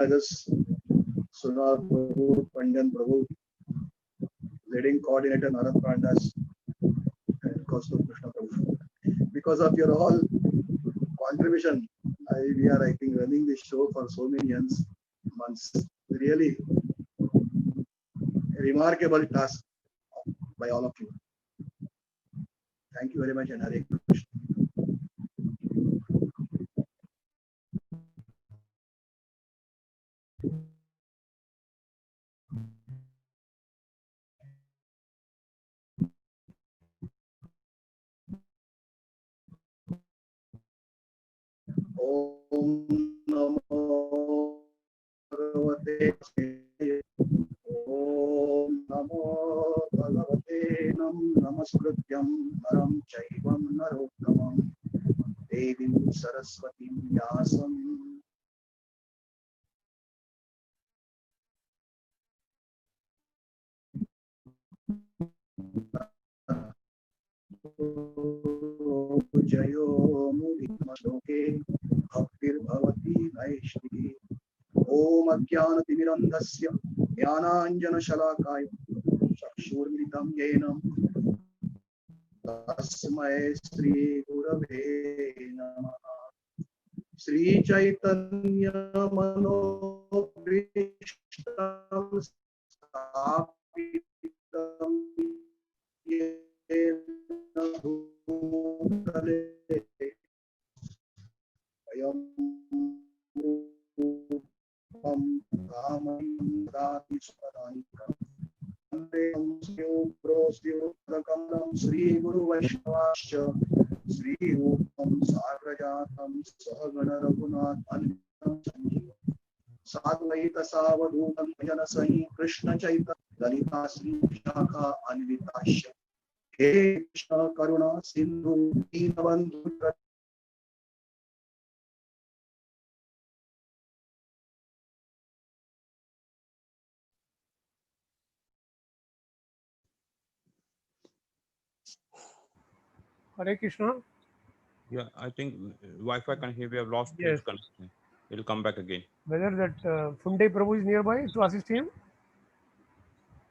organizers, Sunar Prabhu, Pandan Prabhu, leading coordinator Narad Pandas, and Kṛṣna Prabhu. Because of your all contribution, we are, I think, running this show for so many months. Really a remarkable task by all of you. Thank you very much, and Hare Krishna. Om Namo Bhagavate Om Namo Bhagavate Namaskrityam Naram Chaivam Narottamam Devim Saraswatim Vyasam Jayo Mudimashloke Bhaktir Bhavati Vaishti Om Ajnanatimirandhasya Jnananjana Shalakaya Chakshurmritam Yenam Tasmai Sri Gurave Namaha Sri Chaitanya Mano Vishtam Stapitam Yena Bhutale Ayam Rupam Kamam Dati Spadhanika Sri Guru Vaishnavascha Sri Rupam Sagrajatam Sahagana Raghunath Anitam Sanjeeva Sadvaita Savadutam Jana Sahi Krishna Chaitanya Lalita Sri Shakha Anvitasya He Krishna Karuna Sindhu Deenabandhu Hare Krishna. Yeah, I think Wi-Fi connection, we have lost his connection. It will come back again. Whether that Funde Prabhu is nearby to assist him?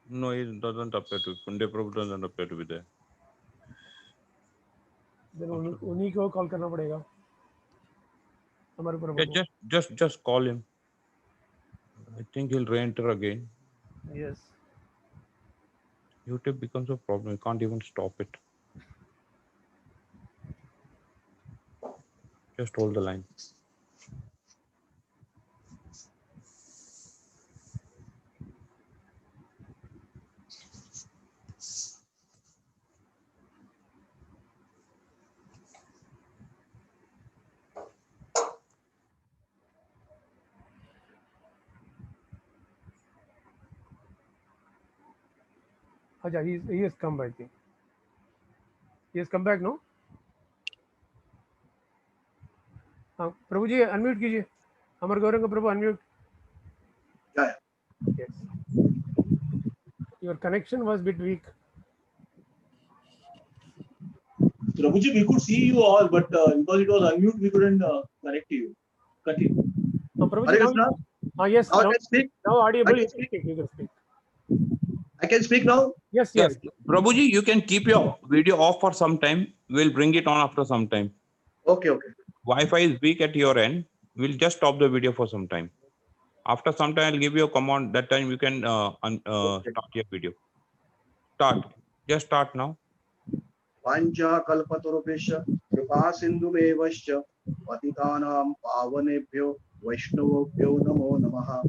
No, it doesn't appear to. Funde Prabhu doesn't appear to be there. Then उन्हीं को call करना पड़ेगा. Amar Prabhu. Yeah, just call him. I think he'll re-enter again. Yes. YouTube becomes a problem. You can't even stop it. Just hold the line. Acha, he has come back. He has come back, no? Prabhuji, unmute कीजिए. Amar Gaurang Prabhu, unmute. Yeah. Yes. Your connection was a bit weak. Prabhuji, we could see you all, but because it was unmute, we couldn't connect to you. Continue. Prabhuji, now, yes. Now I can speak. Now audible. I You can speak. can speak. I can speak now? Yes. Prabhuji, you can keep your video off for some time. We'll bring it on after some time. Okay. Wi-Fi is weak at your end. We'll just stop the video for some time. After some time, I'll give you a command. That time you can start your video. Start. Just start now. Pancha kalpatarubhesha kripa sindhubevascha patitanam pavanebhyo vaishnavobhyo namo namaha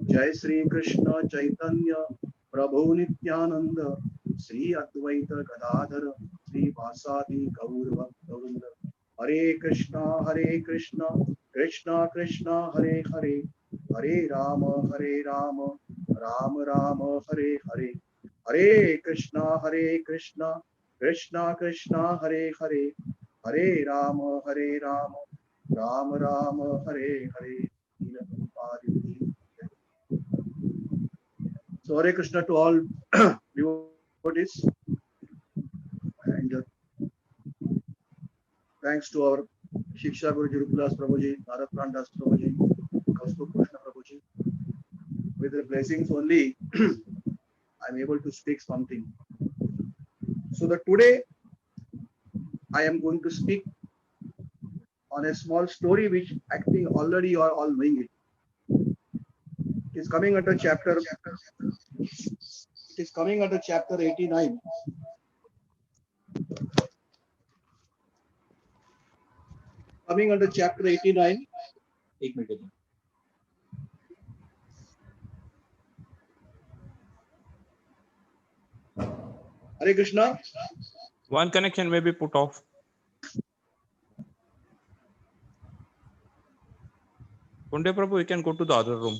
Jai Sri Krishna Chaitanya Prabhu Nityananda Sri Advaita Gadadhara Sri Vasadi Gaur Bhakta Hare Krishna Krishna Krishna Hare Hare Hare Rama Rama Rama Hare Hare Hare Krishna Krishna Krishna Hare Hare Hare Rama Rama Rama Hare Hare. So Hare Krishna to all devotees, and thanks to our Shiksha Guruji Rupavilas Prabhuji, Narad Pandas Prabhuji, Kṛṣna Prabhuji, with the blessings only, I'm able to speak something. So that today I am going to speak on a small story which I think already you are all knowing it. It is coming under chapter. It is coming under chapter 89. Coming under chapter 89. एक minute Hare Krishna. One connection may be put off. Kunde Prabhu, you can go to the other room.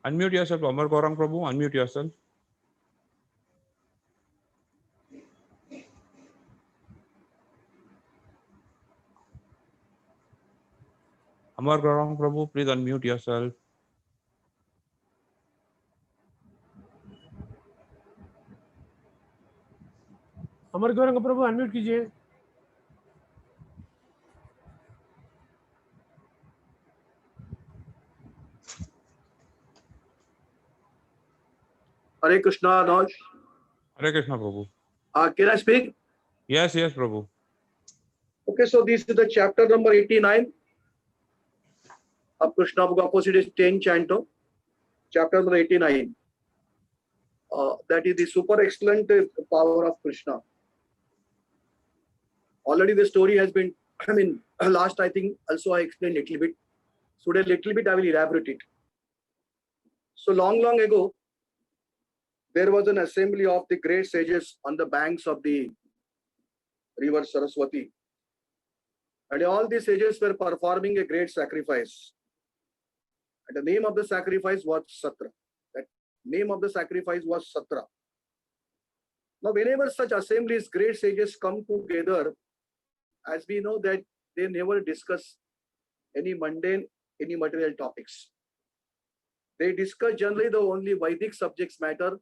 Unmute yourself, Amar Gaurang Prabhu. Unmute yourself. Amar Gaurang Prabhu, please unmute yourself. Amar Gaurang Prabhu unmute कीजिए. Hare Krishna, Raj. Hare Krishna Prabhu. Can I speak? Yes, yes, Prabhu. Okay, so this is the chapter number 89 of Krishna Book. Opposite is 10 Chanto. Chapter number 89. That is the super excellent power of Krishna. Already the story has been, last I think also I explained a little bit. Today a little bit I will elaborate it. So long ago, there was an assembly of the great sages on the banks of the river Saraswati. And all these sages were performing a great sacrifice. And the name of the sacrifice was Satra. That name of the sacrifice was Satra. Now, whenever such assemblies, great sages come together, as we know that they never discuss any mundane, any material topics. They discuss generally the only Vedic subjects matter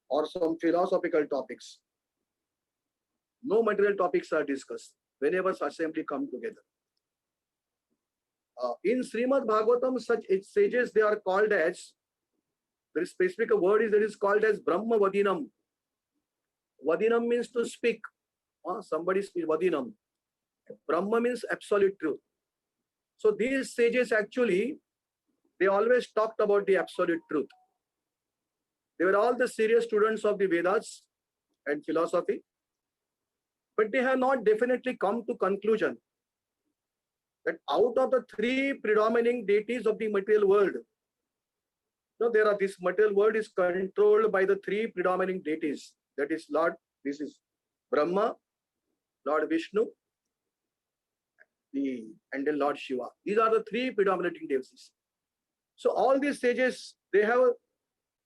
or some philosophical topics. No material topics are discussed whenever such assembly come together. In Srimad Bhagavatam, such sages, they are called as, there is specific word is that is called as Brahma Vadinam. Vadinam means to speak. Somebody speaks Vadinam. Brahma means absolute truth. So these sages actually, they always talked about the absolute truth. They were all the serious students of the Vedas and philosophy, but they have not definitely come to conclusion that out of the three predominating deities of the material world, this material world is controlled by the three predominating deities. That is this is Brahma, Lord Vishnu, and then Lord Shiva. These are the three predominating deities. So all these sages, they have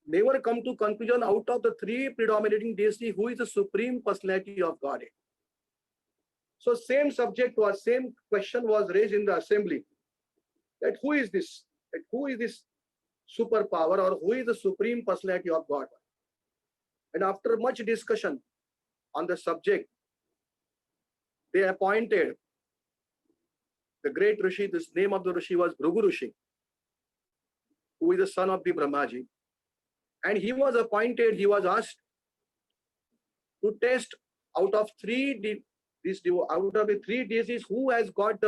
never come to conclusion out of the three predominating deities who is the supreme personality of Godhead. So same question was raised in the assembly, that who is this? That who is this superpower, or who is the supreme personality of God? And after much discussion on the subject, they appointed the great Rishi. This name of the Rishi was Bhrigu Rishi, who is the son of the Brahmaji. And he was appointed, he was asked to test out of the three deities, who has got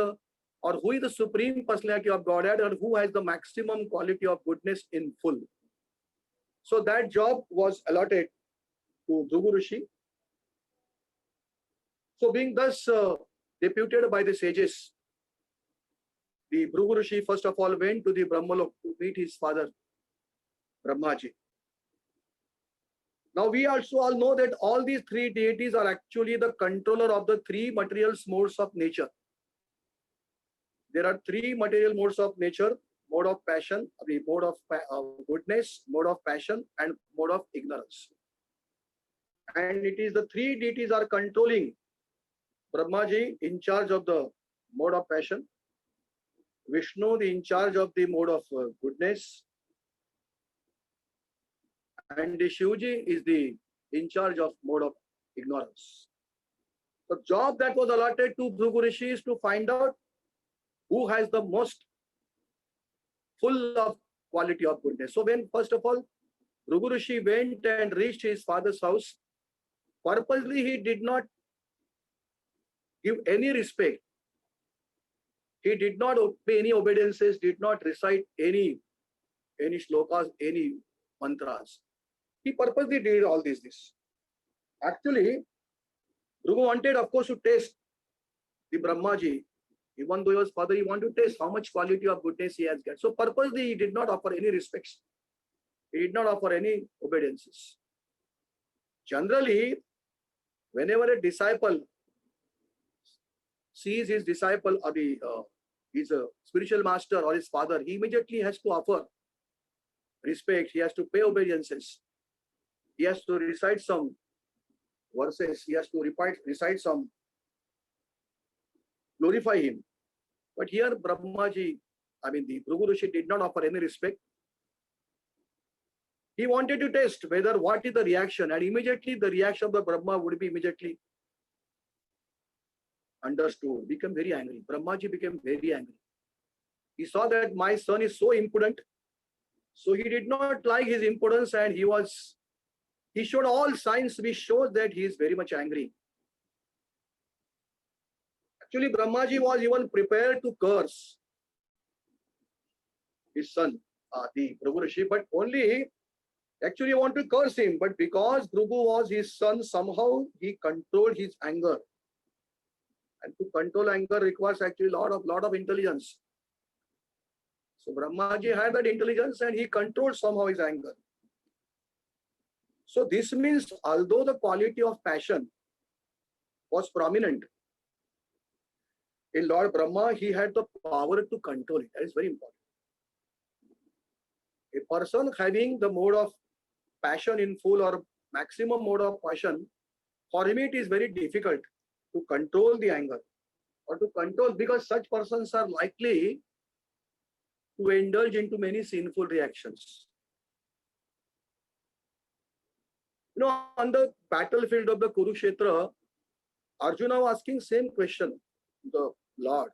or who is the supreme personality of Godhead, or who has the maximum quality of goodness in full. So that job was allotted to Bhrigu Rishi. So being thus deputed by the sages, the Bhrigu Rishi first of all went to the Brahmalok to meet his father, Brahmaji. Now we also all know that all these three deities are actually the controller of the three material modes of nature. There are three material modes of nature: mode of passion, the mode of goodness, mode of passion, and mode of ignorance. And it is the three deities are controlling Brahmaji in charge of the mode of passion, Vishnu in charge of the mode of goodness, and the Shivji is in charge of mode of ignorance. The job that was allotted to Bhrigu Rishi is to find out who has the most full of quality of goodness. So when first of all, Bhrigu Rishi went and reached his father's house, purposely he did not give any respect. He did not pay any obeisances, did not recite any shlokas, any mantras. He purposely did all this. Actually, Bhrigu wanted, of course, to taste the Brahmaji. Even though he was father, he wanted to taste how much quality of goodness he has got. So purposely, he did not offer any respects. He did not offer any obeisances. Generally, whenever a disciple sees his disciple or his spiritual master or his father, he immediately has to offer respect. He has to pay obeisances. He has to recite some verses. He has to recite some, glorify him. But here Brahmaji, the Bhrigu Rishi did not offer any respect. He wanted to test whether what is the reaction, and immediately the reaction of the Brahma would be immediately understood, become very angry. Brahmaji became very angry. He saw that my son is so impudent, so he did not like his impudence, and he showed all signs which shows that he is very much angry. Actually, Brahmaji was even prepared to curse his son, the Bhrigu Rishi, but only actually want to curse him, but because Bhrigu was his son, somehow he controlled his anger. And to control anger requires actually a lot of intelligence. So Brahmaji had that intelligence and he controlled somehow his anger. So this means although the quality of passion was prominent in Lord Brahma, he had the power to control it. That is very important. A person having the mode of passion in full or maximum mode of passion, for him it is very difficult to control the anger or to control, because such persons are likely to indulge into many sinful reactions. On the battlefield of the Kurukshetra, Arjuna was asking same question to the Lord.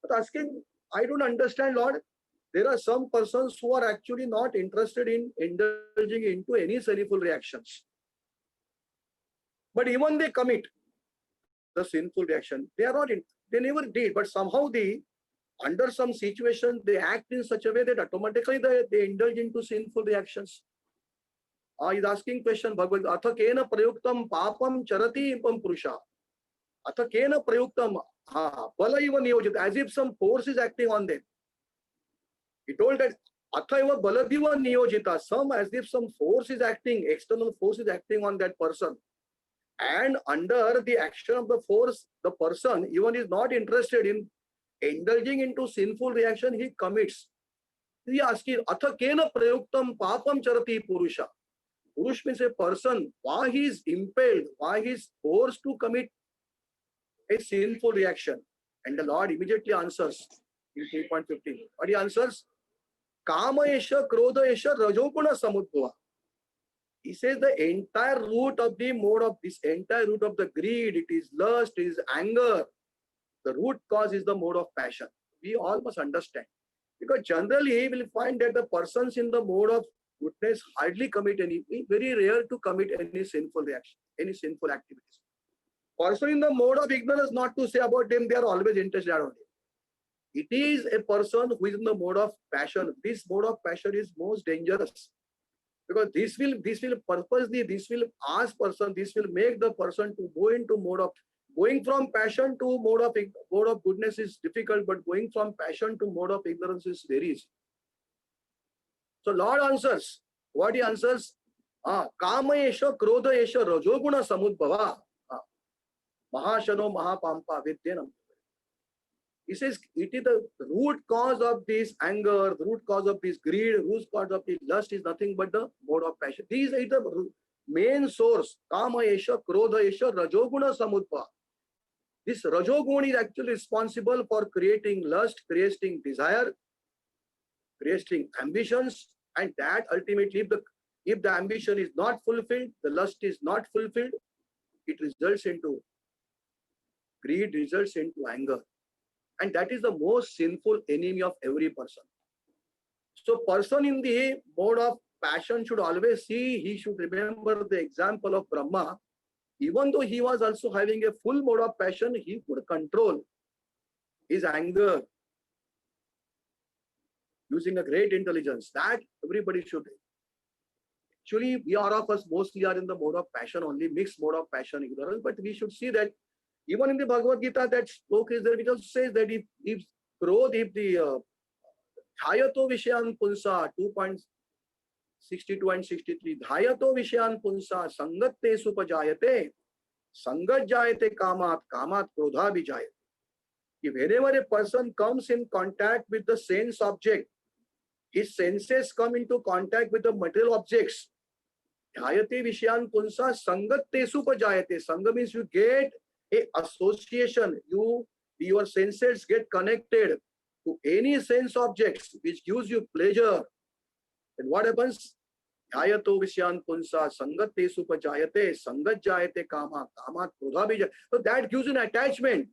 But asking, I don't understand, Lord. There are some persons who are actually not interested in indulging into any sinful reactions. But even they commit the sinful reaction. They never did, but somehow under some situation, they act in such a way that automatically they indulge into sinful reactions. He's asking question, Bhagavad, Atha kena prayuktam papam charati ipam purusha. Atha kena prayuktam bala eva niyojit, as if some force is acting on them. He told that Atha eva baladiva niyojita, as if some force is acting, external force is acting on that person. And under the action of the force, the person even is not interested in indulging into sinful reaction, he commits. He asks, Atha kena prayuktam papam charati purusha. Purush means a person, why he is impelled, why he is forced to commit a sinful reaction. And the Lord immediately answers in 3.15. What he answers? Kama esha, krodha esha, rajoguna samudbhava. He says the entire root of the mode of this, entire root of the greed, it is lust, it is anger. The root cause is the mode of passion. We all must understand. Because generally, we will find that the persons in the mode of goodness hardly commit very rare to commit any sinful reaction, any sinful activities. Person in the mode of ignorance, not to say about them, they are always interested only. It is a person who is in the mode of passion. This mode of passion is most dangerous. Because this will purposely, this will ask person, this will make the person to go into mode of, going from passion to mode of goodness is difficult, but going from passion to mode of ignorance is very easy. So Lord answers. What he answers? Kama esha, krodha esha, rajoguna samudbhava. Mahashano mahapampa vidyanam. He says it is the root cause of this anger, the root cause of this greed, root cause of this lust is nothing but the mode of passion. These are the main source. Kama esha, krodha esha, rajoguna samudbhava. This rajoguna is actually responsible for creating lust, creating desire, creating ambitions, and that ultimately, if the ambition is not fulfilled, the lust is not fulfilled, it results into greed results into anger. And that is the most sinful enemy of every person. So person in the mode of passion should always see, he should remember the example of Brahma. Even though he was also having a full mode of passion, he could control his anger using a great intelligence. That everybody should. Actually, we all of us mostly are in the mode of passion only, mixed mode of passion, ignorance. But we should see that even in the Bhagavad Gita, that sloka is there, which also says that if the Dhayato Vishayan Punsa 2.62 and 63, Dhayato Vishayan Punsa Sangatte Supajayate, Sangat Jayate Kamat, Kamat Krodha Vijayate. If whenever a person comes in contact with the sense object, his senses come into contact with the material objects. Dhayate Vishayan Punsa Sangatte Supajayate. Sangha means you get a association, your senses get connected to any sense objects which gives you pleasure. And what happens? Dhyato Vishayan Punsa Sangatte Supajayate Sangat Jayate Kama Kama Krodha Vijayate. So that gives an attachment.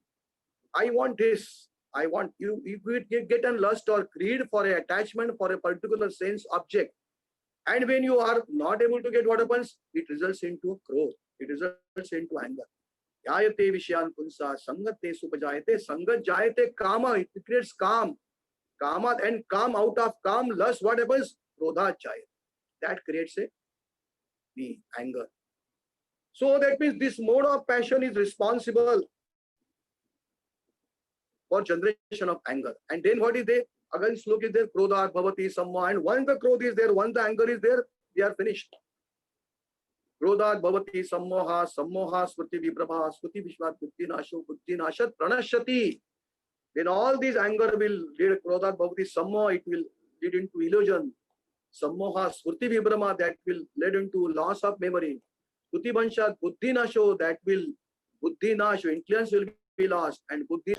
I want this. I want you. You get a lust or greed for an attachment for a particular sense object. And when you are not able to get, what happens? It results into growth. It results into anger. Yayate Vishayan Punsa Sangate Supajayate Sangat Jayate Kama. It creates calm. Kama, and calm, out of calm, lust, what happens? Krodha Jayate. That creates the anger. So that means this mode of passion is responsible for generation of anger. And then what is there? Again, sloka is there, Krodha, Bhavati, Samma. And once the Krodha is there, once the anger is there, they are finished. Krodha, Bhavati, Sammoha, Sammoha, Smriti, Viprabha, Smriti, Vishvat, Buddhi, Nasho, Buddhi, Nashat, Pranashati. Then all these anger will lead, Krodha, Bhavati, Sammoha, it will lead into illusion. Sammoha, Smriti, Vibrama, that will lead into loss of memory. Buddhi, Vanshat, Buddhi, Nasho, that will, Buddhi, Nasho, influence will be lost. And Buddhi,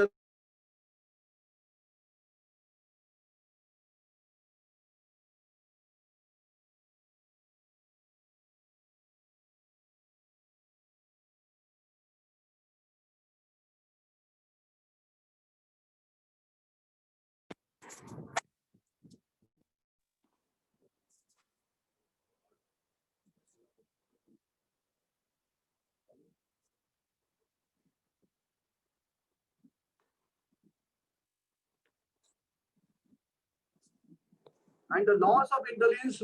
and the loss of intelligence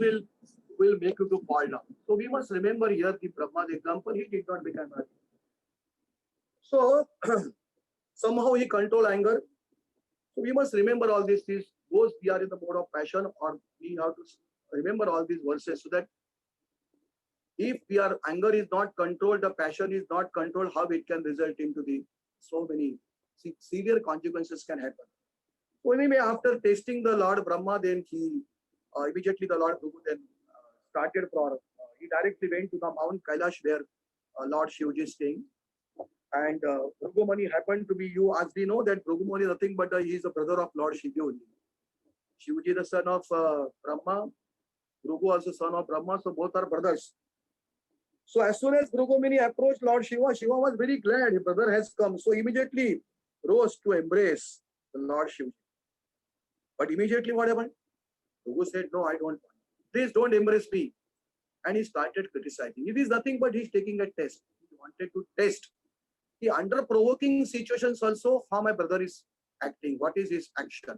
will make you to fall down. So we must remember here the Brahma's example, he did not become happy. So somehow he controlled anger. So we must remember all these things. Both we are in the mode of passion, or we have to remember all these verses, so that if anger is not controlled, the passion is not controlled, how it can result into the so many severe consequences can happen. So anyway, after tasting the Lord Brahma, then he immediately the Lord Prabhu then started for, he directly went to the Mount Kailash where Lord Shivaji is staying. And Bhrugumani happened to be, as we know that Bhrugumani is nothing but he is the brother of Lord Shivaji only. Shivaji the son of Brahma, Bhrugu also son of Brahma, so both are brothers. So as soon as Bhrugumani approached Lord Shiva, Shiva was very glad his brother has come. So immediately rose to embrace the Lord Shiva. But immediately what happened? Bhrugu said, no, I don't want. Please don't embrace me. And he started criticizing. It is nothing but he's taking a test. He wanted to test. He under provoking situations also how my brother is acting. What is his action?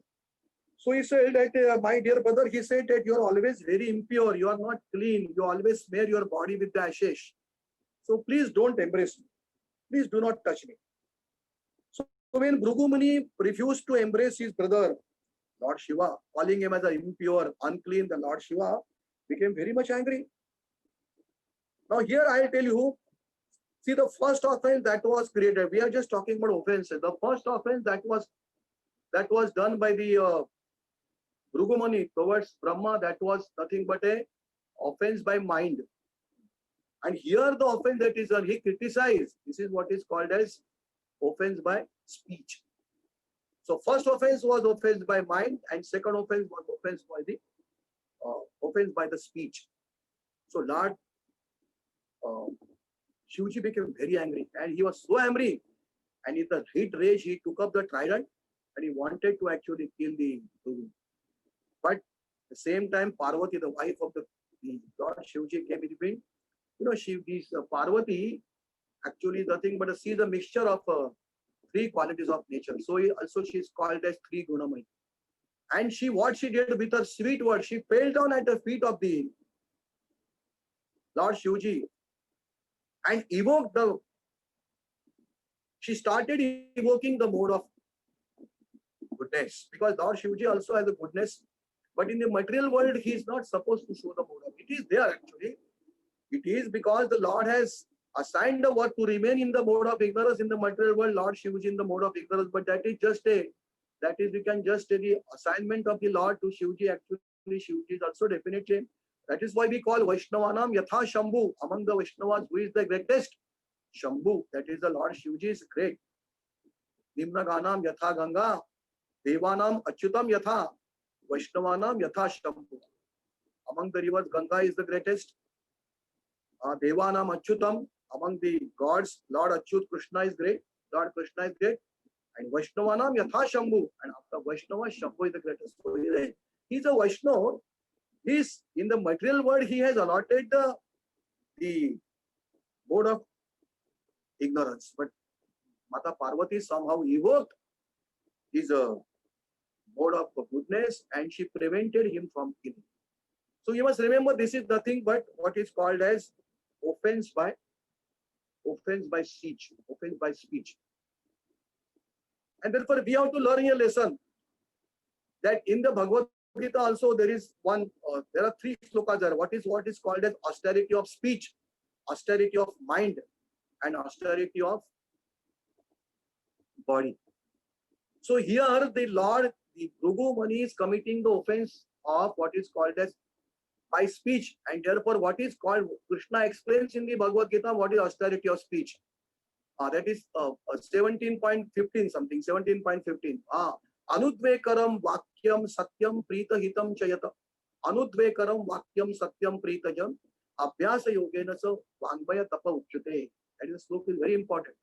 So he said that, my dear brother, he said that you are always very impure. You are not clean. You always smear your body with the ashes. So please don't embrace me. Please do not touch me. So when Bhrugumani refused to embrace his brother, Lord Shiva, calling him as an impure, unclean, the Lord Shiva became very much angry. Now here I will tell you, see the first offense that was created, we are just talking about offenses. The first offense that was done by the Bhrugumani towards Brahma, that was nothing but a offense by mind. And here the offense that is done, he criticized. This is what is called as offense by speech. So first offense was offense by mind, and second offense was offense by the speech. So Lord Shivaji became very angry, and he was so angry, And in the heat rage, he took up the trident and he wanted to actually kill the Guru. But at the same time, Parvati, the wife of the Lord Shivji, came in between. Parvati actually nothing but she is a mixture of three qualities of nature. So she is called as Three Gunamai. And what she did with her sweet word, she fell down at the feet of the Lord Shivji and she started evoking the mode of goodness, because Lord Shivji also has a goodness, but in the material world he is not supposed to show the mode of. It is there actually. It is because the Lord has assigned the work to remain in the mode of ignorance in the material world. Lord Shivji in the mode of ignorance, but we can just say the assignment of the Lord to Shivji. Actually, Shivji is also definitely. That is why we call Vaishnavanam Yatha Shambhu. Among the Vaishnavas, who is the greatest? Shambhu. That is the Lord Shivji is great. Nimnaganam Yatha Ganga. Devanam Achyutam Yatha. Vaishnavanam Yatha Shambhu. Among the rivers, Ganga is the greatest. Devanam Achyutam. Among the gods, Lord Achyut Kṛṣna is great. Lord Krishna is great. And Vaishnavanam Yatha Shambhu. And after Vaishnava, Shambhu is the greatest. So he is a Vaishnava. He's in the material world, he has allotted the mode of ignorance. But Mata Parvati somehow evoked his mode of goodness and she prevented him from killing. So you must remember, this is nothing but what is called as offense by speech. Offense by speech. And therefore we have to learn a lesson that in the Bhagavad Gita also there is there are three slokas there. What is called as austerity of speech, austerity of mind, and austerity of body. So here the Bhrigu Muni is committing the offense of what is called as by speech, and therefore what is called, Krishna explains in the Bhagavad Gita what is austerity of speech. That is 17.15 something, 17.15. Anudvekaram vakyam satyam pritahitam chayata. Anudvekaram vakyam satyam pritajam. Abhyasa yogena sa vangbaya tapa uchyate. That is sloka is very important.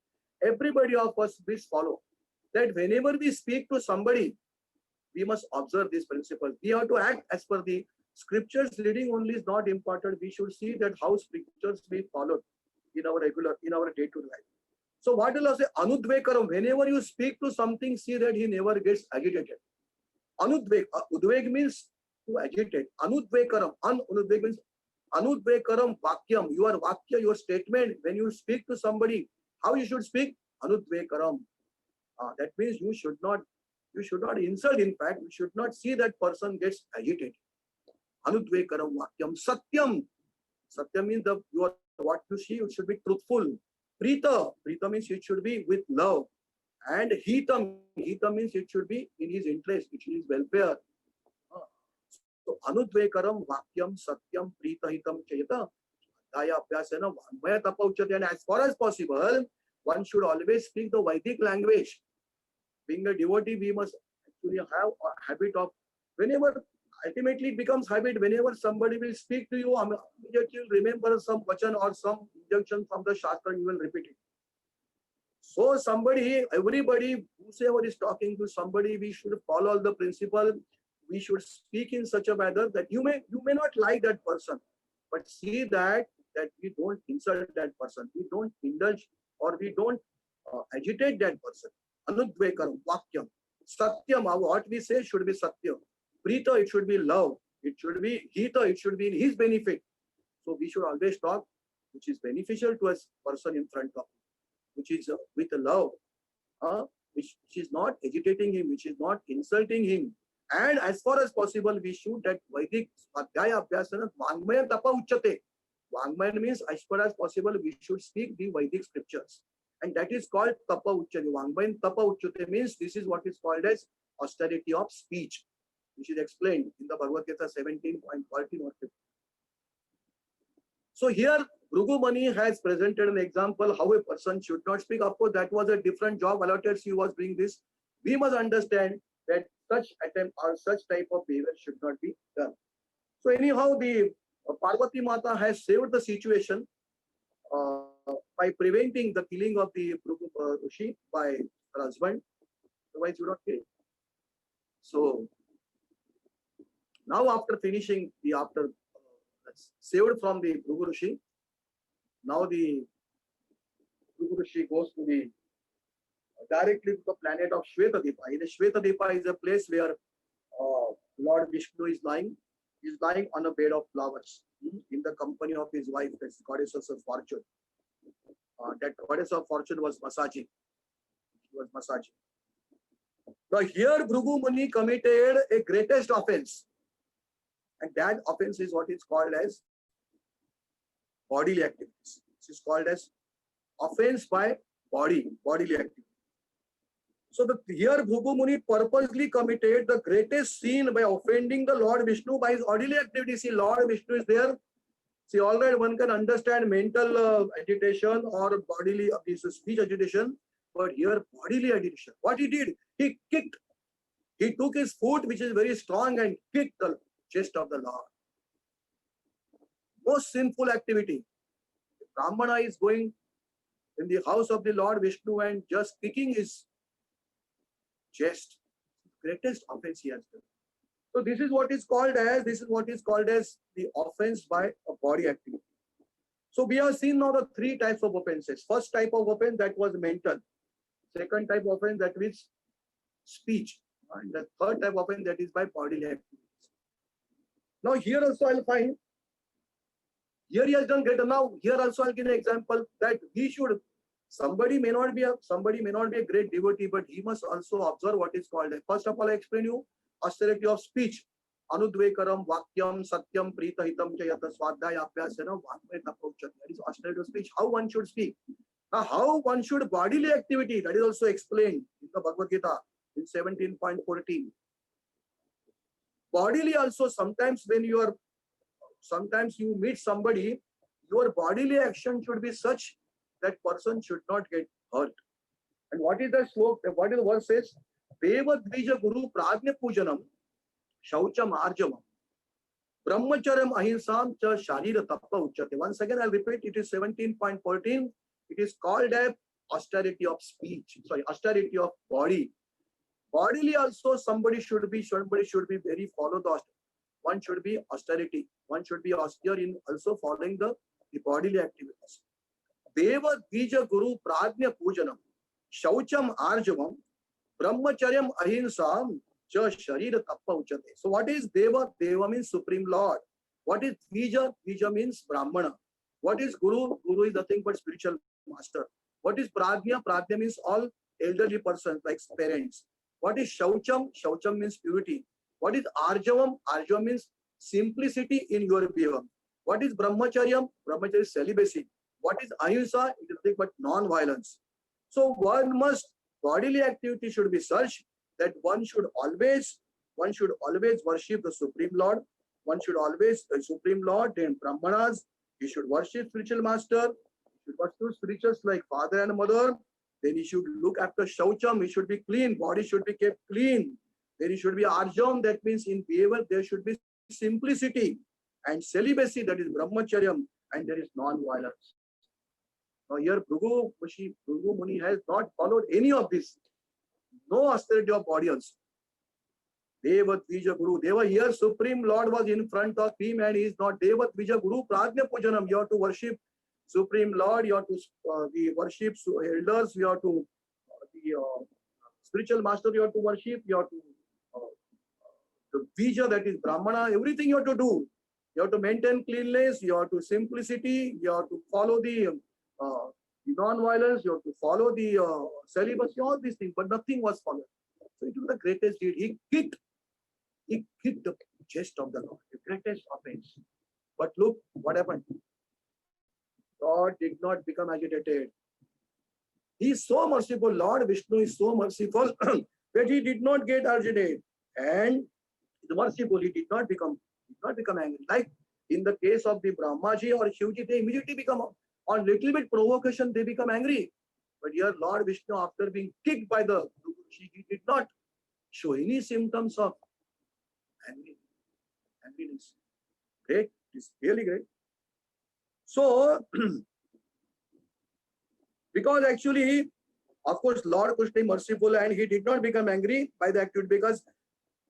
Everybody of us, please follow that whenever we speak to somebody, we must observe these principles. We have to act as per the scriptures. Reading only is not important. We should see that how scriptures be followed in our day-to-day life. So what will I say? Anudvekaram. Whenever you speak to something, see that he never gets agitated. Udvek means to agitate. Anudvekaram. Anudvek means Anudvekaram vakyam. Your vakya, your statement, when you speak to somebody, how you should speak? Anudvekaram. That means you should not insult. In fact, you should not see that person gets agitated. Anudvekaram vakyam satyam. Satyam means what you see, it should be truthful. Prita means it should be with love. And hitam means it should be in his interest, it is welfare. So anudvekaram vakyam satyam prita hitam chayata. Daya abhyasena vanmaya tapa uchyate. And as far as possible, one should always speak the Vedic language. Being a devotee, we must actually have a habit of, ultimately it becomes habit, whenever somebody will speak to you, immediately you'll remember some vachan or some injunction from the Shastra, you will repeat it. So everybody, whosoever is talking to somebody, we should follow all the principle. We should speak in such a manner that you may not like that person, but see that we don't insult that person, we don't indulge or we don't agitate that person. Anudvekaram vakyam. Satyam, what we say should be satyam. Prita, it should be love. It should be hita, it should be in his benefit. So we should always talk which is beneficial to a person in front of him, which is with love, which is not agitating him, which is not insulting him. And as far as possible, we should that Vedic Adhyaya Abhyasana Vangmaya Tapa Uchyate. Vangmaya means as far as possible, we should speak the Vedic scriptures. And that is called Tapa Uchyate. Vangmaya Tapa Uchyate means this is what is called as austerity of speech, which is explained in the Bhagavad Gita 17.14 or 15. So here, Bhrigu Muni has presented an example how a person should not speak. Of course, that was a different job allotted. She was doing this. We must understand that such attempt or such type of behavior should not be done. So anyhow, the Parvati Mata has saved the situation by preventing the killing of the Bhrigu Rishi by her husband. Otherwise, you don't kill. So now, after finishing saved from the Bhrigu Rishi, now the Bhrigu Rishi goes to the directly to the planet of Shvetadipa. In Shvetadipa is a place where Lord Vishnu is lying. He is lying on a bed of flowers in the company of his wife, that's goddess of fortune. That goddess of fortune was massaging. She was massaging. Now here Bhrigu Muni committed a greatest offense. And that offense is what is called as bodily activities. This is called as offense by bodily activity. So here Bhrigu Muni purposely committed the greatest sin by offending the Lord Vishnu by his bodily activity. See, Lord Vishnu is there. See, all right, one can understand mental agitation or bodily speech agitation, but here bodily agitation. What he did? He kicked. He took his foot, which is very strong, and kicked the chest of the Lord. Most sinful activity. The Brahmana is going in the house of the Lord Vishnu and just kicking his chest. Greatest offense he has done. So this is what is called as the offense by a body activity. So we have seen now the three types of offenses. First type of offense, that was mental. Second type of offense, that is speech. And the third type of offense, that is by bodily activities. Now here also I'll find, here he has done greater. Now here also I'll give an example that he should, somebody may not be a great devotee, but he must also observe what is called. First of all, I explain you austerity of speech. Anudvekaram vakyam satyam pritahitam chayata swadhyaya abhyasena vakmeta pauchat. That is austerity of speech. How one should speak. Now how one should bodily activity, that is also explained in the Bhagavad Gita in 17.14. Bodily also, sometimes you meet somebody, your bodily action should be such that person should not get hurt. And what is the slope? What is the verse says? Deva Dvija Guru Prajna Pujanam Shaucham Arjavam Brahmacharyam Ahinsam Cha Sharira Tappa Uchate. Once again, I'll repeat, it is 17.14. It is called a austerity of speech. Austerity of body. Bodily also, somebody should be very follow the austerity. One should be austerity. One should be austere in also following the bodily activities. Deva Dvija Guru Prajna Pujanam Shaucham Arjavam Brahmacharyam Ahinsam Cha Sharira Tappa Uchate. So what is Deva? Deva means Supreme Lord. What is Dvija? Dvija means Brahmana. What is Guru? Guru is nothing but spiritual master. What is Prajna? Prajna means all elderly persons like parents. What is Shaucham? Shaucham means purity. What is Arjavam? Arjavam means simplicity in your behavior. What is Brahmacharyam? Brahmacharya is celibacy. What is Ahimsa? It is nothing but non-violence. So one must, bodily activity should be such that one should always worship the Supreme Lord. One should always, the Supreme Lord, then Brahmanas, he should worship spiritual master, he should worship spirituals like father and mother. Then he should look after Shaucham, he should be clean, body should be kept clean. Then he should be Arjam, that means in behavior there should be simplicity, and celibacy, that is Brahmacharyam, and there is non-violence. Now here Bhrigu Muni has not followed any of this. No austerity of body also. Deva Dvija Guru. Deva, here Supreme Lord was in front of him and he is not. Deva Dvija Guru Prajna Pujanam. You have to worship Supreme Lord, you have to worship elders, you have to spiritual master, you have to worship, you have to the Dvija, that is Brahmana, everything you have to do. You have to maintain cleanliness, you have to simplicity, you have to follow the non-violence, you have to follow the celibacy, all these things, but nothing was followed. So it was the greatest deed. He kicked the chest of the Lord, the greatest offense. But look what happened. God did not become agitated. He is so merciful. Lord Vishnu is so merciful that he did not get agitated. And merciful, he did not become angry. Like in the case of the Brahmaji or Shivji, they immediately become, on little bit provocation, they become angry. But here Lord Vishnu, after being kicked by the Guru, he did not show any symptoms of angriness. Great, it is really great. So Because actually, of course, Lord Krishna is merciful and he did not become angry by the activity, because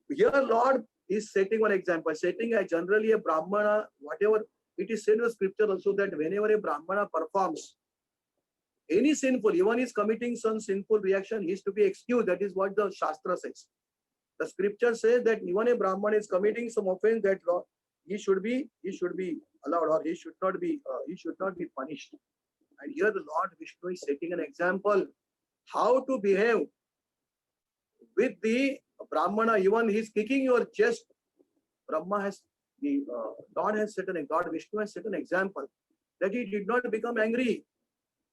here Lord is setting one example, setting a generally a Brahmana, whatever it is said in the scripture also, that whenever a Brahmana performs any sinful, even is committing some sinful reaction, he is to be excused. That is what the Shastra says. The scripture says that even a Brahman is committing some offense, that he should be allowed, or he should not be punished. And here the Lord Vishnu is setting an example how to behave with the Brahmana. Even he is kicking your chest. Brahma has God Vishnu has set an example that he did not become angry.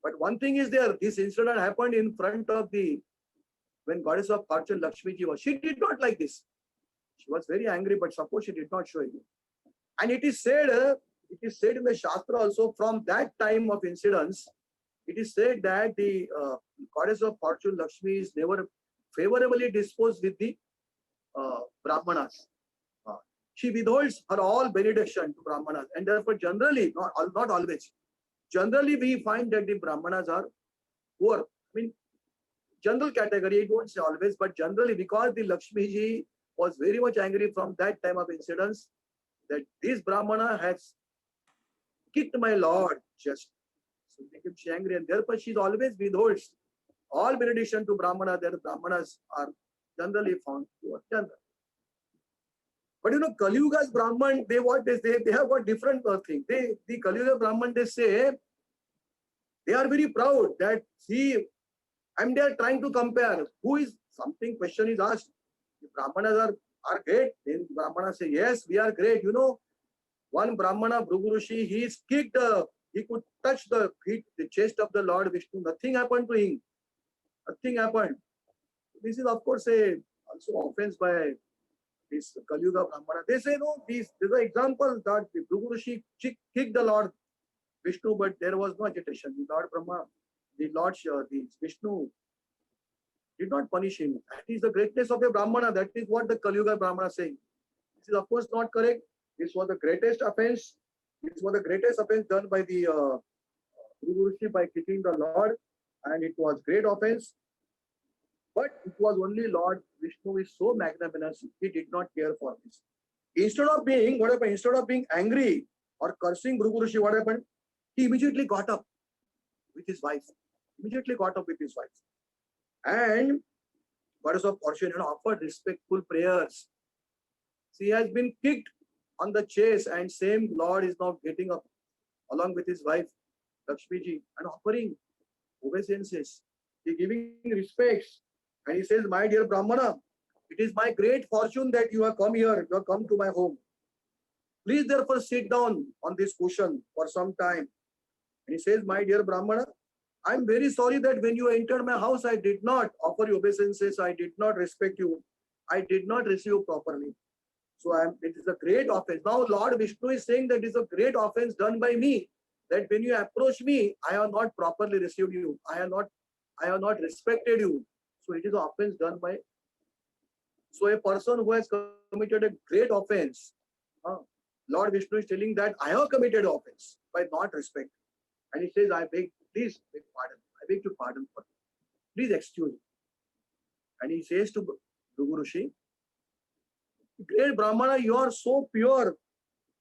But one thing is there, this incident happened in front of when goddess of fortune Lakshmi ji was. She did not like this. She was very angry, but suppose she did not show it. And it is said in the Shastra also, from that time of incidents, it is said that the goddess of fortune Lakshmi is never favorably disposed with the Brahmanas. She withholds her all benediction to Brahmanas, and therefore generally, not always, generally we find that the Brahmanas are poor. I mean, general category, I don't say always, but generally, because the Lakshmi ji was very much angry from that time of incidents, that this Brahmana has kicked my Lord just. So became she angry, and therefore she always withholds all benediction to Brahmana. Their Brahmanas are generally found poor. But Kali Yuga's Brahman, they have got different thing. The Kali Yuga Brahman, they say, they are very proud that and they are trying to compare who is something. Question is asked, the Brahmanas are great. Then Brahmanas say, yes, we are great. One Brahmana, Bhrugu, he is kicked, he could touch the chest of the Lord Vishnu. Nothing happened to him. Nothing happened. This is, of course, also offense by this Kali Yuga Brahmana. They say, no, these are examples that the Bhrugu kicked the Lord Vishnu, but there was no agitation. The Lord Brahma, the Vishnu did not punish him. That is the greatness of a Brahmana. That is what the Kali Yuga Brahmana is saying. This is, of course, not correct. This was the greatest offense. This was the greatest offense done by the Bhrugu by kicking the Lord, and it was great offense. But it was only Lord Vishnu is so magnanimous, he did not care for this. Instead of being angry or cursing Bhrugu, what happened? He immediately got up with his wife. And goddess of fortune offered respectful prayers. She has been kicked on the chest, and same Lord is now getting up along with his wife Lakshmi ji and offering obeisances. He giving respects, and he says, my dear Brahmana, it is my great fortune that you have come here, you have come to my home. Please therefore sit down on this cushion for some time. And he says, my dear Brahmana, I am very sorry that when you entered my house, I did not offer you obeisances, I did not respect you, I did not receive you properly. So it is a great offense. Now Lord Vishnu is saying that it is a great offense done by me, that when you approach me, I have not properly received you, I have not respected you. So it is an offense done by. So a person who has committed a great offense, Lord Vishnu is telling that I have committed offense by not respect. And he says, please beg pardon. I beg to pardon for you. Please excuse me. And he says to Bhrugu, great Brahmana, you are so pure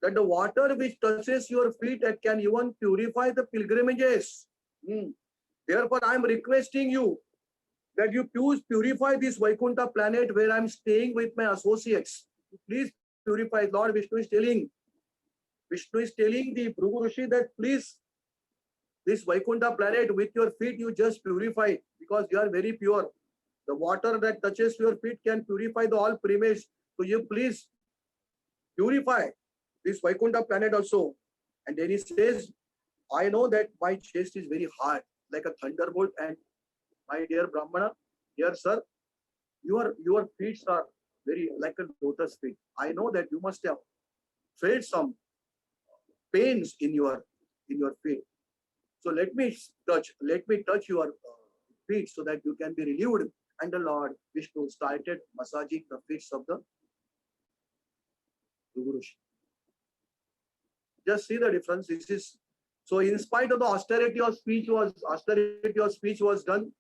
that the water which touches your feet can even purify the pilgrimages. Therefore, I am requesting you that you purify this Vaikuntha planet where I am staying with my associates. Please purify. Lord Vishnu is telling the Bhrugu that please, this Vaikuntha planet with your feet, you just purify it because you are very pure. The water that touches your feet can purify the all premise. So you please purify this Vaikuntha planet also. And then he says, I know that my chest is very hard, like a thunderbolt, and my dear Brahmana, dear sir, your feet are very like a lotus feet. I know that you must have felt some pains in your feet. So let me touch your feet so that you can be relieved. And the Lord Vishnu started massaging the feet of the Guru. Just see the difference. So in spite of the austerity of speech was done.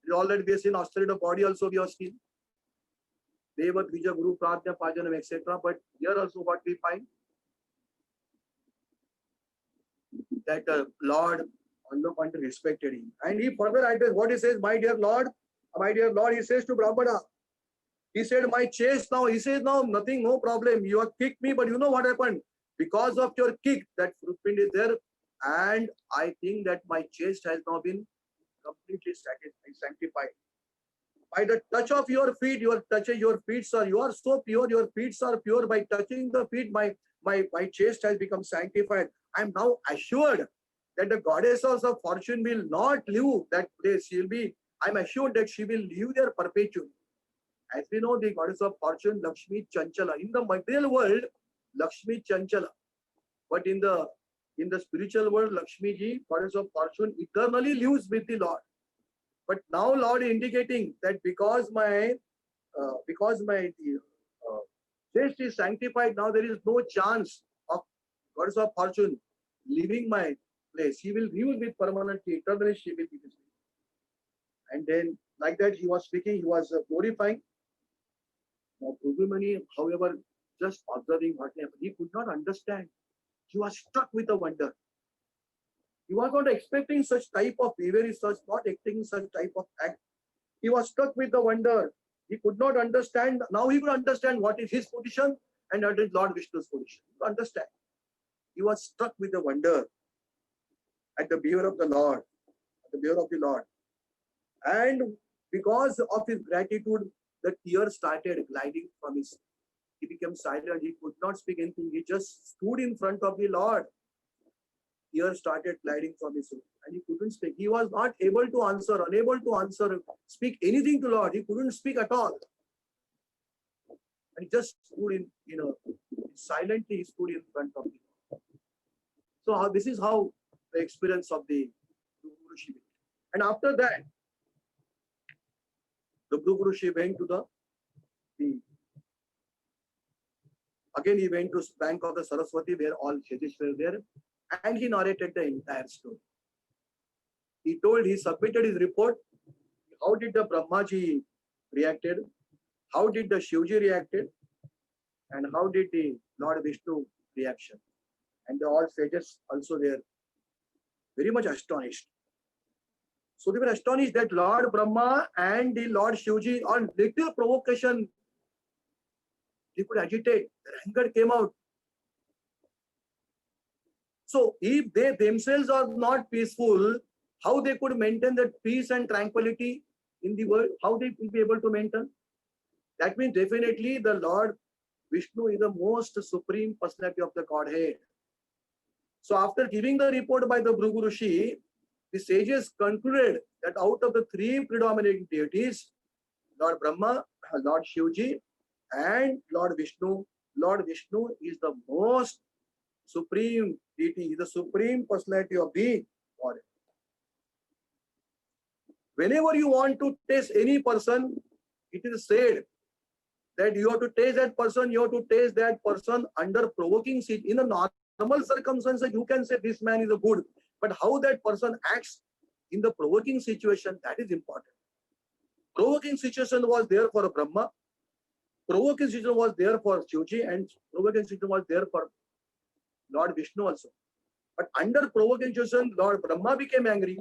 Already we have seen austerity of body also we have seen. Deva, Dvija, Guru, Pradnya, Pajanam, etc. But here also what we find that Lord on the point respected him. And he further added what he says, my dear Lord, he says to Brahmana, he said, my chest now, he says, now nothing, no problem. You have kicked me, but you know what happened? Because of your kick, that footprint is there. And I think that my chest has now been completely sanctified. By the touch of your feet, you are so pure, your feet are pure. By touching the feet, my chest has become sanctified. I am now assured that the goddess of fortune will not leave that place. I am assured that she will live there perpetually. As we know, the goddess of fortune, Lakshmi Chanchala. In the material world, Lakshmi Chanchala. But in the spiritual world, Lakshmi Ji, goddess of fortune, eternally lives with the Lord. But now Lord is indicating that because my chest is sanctified, now there is no chance of goddess of fortune leaving my place. She will live with permanently, eternally she will be with me. And then like that he was speaking, he was glorifying. Now Prabhupada, however, just observing what happened, he could not understand. He was struck with a wonder. He was not expecting such type of behavior, not expecting such type of act. He was struck with the wonder. He could not understand. Now he could understand what is his position and what is Lord Vishnu's position. He could understand. He was struck with the wonder at the behavior of the Lord, And because of his gratitude, the tears started gliding from his. He became silent. He could not speak anything. He just stood in front of the Lord. Tears started gliding from his soul, and he couldn't speak. He was not able to answer, unable to answer, speak anything to Lord. He couldn't speak at all. And he just stood silently stood in front of him. So this is how the experience of the Guru Rishi. And after that, the Guru Rishi went to again he went to the bank of the Saraswati where all sages were there, and he narrated the entire story. He submitted his report. How did the Brahmaji reacted? How did the Shivji reacted? And how did the Lord Vishnu reaction? And the all sages also were very much astonished. So they were astonished that Lord Brahma and the Lord Shivji on little provocation, they could agitate. Their anger came out. So if they themselves are not peaceful, how they could maintain that peace and tranquility in the world? How they will be able to maintain? That means definitely the Lord Vishnu is the most supreme personality of the Godhead. So after giving the report by the Bhrigu Rishi, the sages concluded that out of the three predominant deities, Lord Brahma, Lord Shivji, and Lord Vishnu is the most supreme deity, the supreme personality of the Godhead. Whenever you want to test any person, it is said that you have to test that person under provoking situation. In a normal circumstances, you can say this man is a good, but how that person acts in the provoking situation, that is important. Provoking situation was there for Brahma, provoking situation was there for Shivji, and provoking situation was there for Lord Vishnu also. But under provoking situation, Lord Brahma became angry,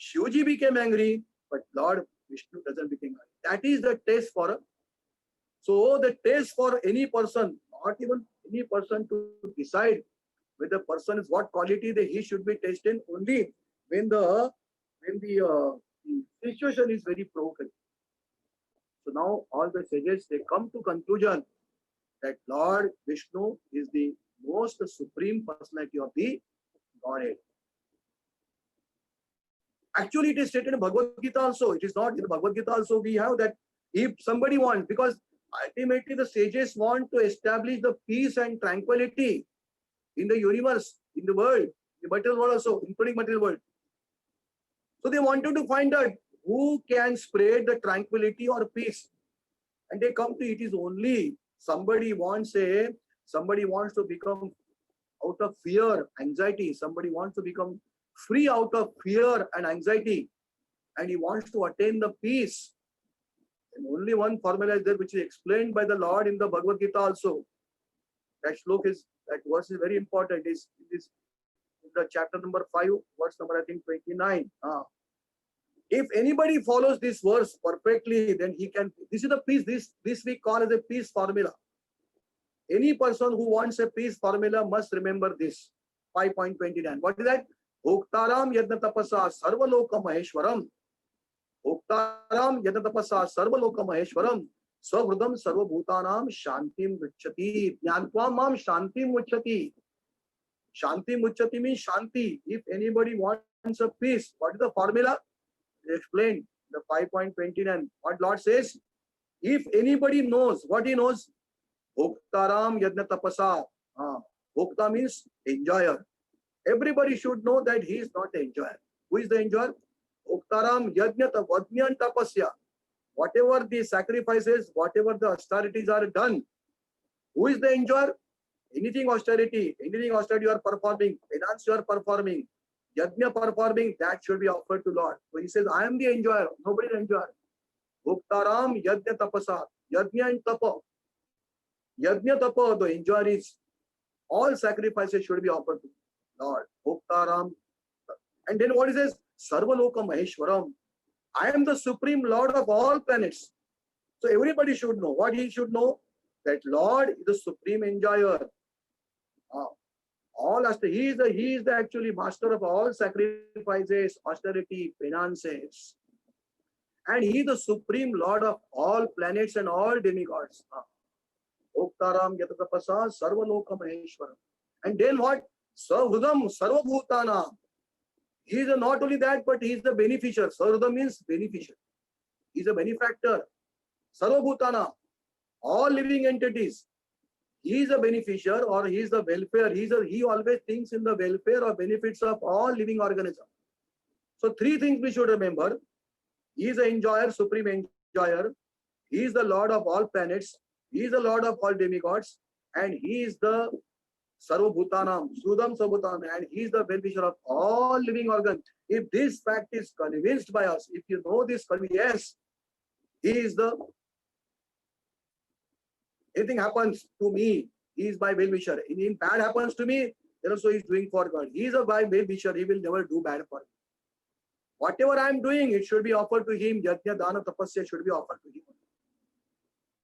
Shivji became angry, but Lord Vishnu doesn't become angry. That is the test for. So the test for any person, not even any person, to decide whether the person is what quality that he should be tested only when the situation is very provocative. So now all the sages, they come to conclusion that Lord Vishnu is the most supreme personality of the Godhead. Actually, it is stated in Bhagavad Gita also. It is not in the Bhagavad Gita also. We have that if somebody wants, because ultimately the sages want to establish the peace and tranquility in the universe, in the world, the material world also, including material world. So they wanted to find out who can spread the tranquility or peace. And they come to it is only somebody wants to become out of fear, anxiety. Somebody wants to become free out of fear and anxiety, and he wants to attain the peace. And only one formula is there, which is explained by the Lord in the Bhagavad Gita also. That verse is very important. Is the chapter number 5, verse number I think 29. If anybody follows this verse perfectly, then he can. This is the peace. This we call as a peace formula. Any person who wants a peace formula must remember this. 5.29. What is that? Bhoktaram yadna tapasa sarvaloka maheshwaram. Bhoktaram yadna tapasa sarvaloka maheshwaram. Swahrudam sarvabhutanam shantim muchyati. Jnantvam mam shantim muchyati. Shanti muchyati means shanti. If anybody wants a peace, what is the formula? Explained the 5.29. What Lord says? If anybody knows, what he knows? Bhoktaram yadna tapasa. Bhokta means enjoyer. Everybody should know that he is not the enjoyer. Who is the enjoyer? Bhoktaram yadna tapasya. Whatever the sacrifices, whatever the austerities are done, who is the enjoyer? Anything austerity you are performing, penance you are performing, yajna performing, that should be offered to Lord. So he says, I am the enjoyer, nobody is the enjoyer. Bhoktaram yajna tapasa. Yajna and tapa. Yajna tapa, the enjoyer is, all sacrifices should be offered to Lord. Bhoktaram. And then what he says? Sarvaloka maheshwaram. I am the supreme Lord of all planets. So everybody should know. What he should know? That Lord is the supreme enjoyer. He is the actually master of all sacrifices, austerity, penances. And he is the supreme Lord of all planets and all demigods. Bhoktaram yatatapasa sarvaloka maheshwaram. And then what? Sahudam sarvabhutana. He is not only that, but he is the beneficiary. Sarvadam means beneficiary. He is a benefactor. Sarvabhutana, all living entities. He is a beneficiary, or he is the welfare. He always thinks in the welfare or benefits of all living organisms. So three things we should remember. He is the enjoyer, supreme enjoyer. He is the Lord of all planets. He is the Lord of all demigods. And he is the Sarvabhutanam, Sudam Sarvabhutanam, and he is the well-wisher of all living organs. If this fact is convinced by us, if you know this, yes, he is the, anything happens to me, he is my well-wisher. Anything bad happens to me, then also he is doing for God. He is a well-wisher, he will never do bad for me. Whatever I am doing, it should be offered to him. Yajna, dana, tapasya should be offered to him.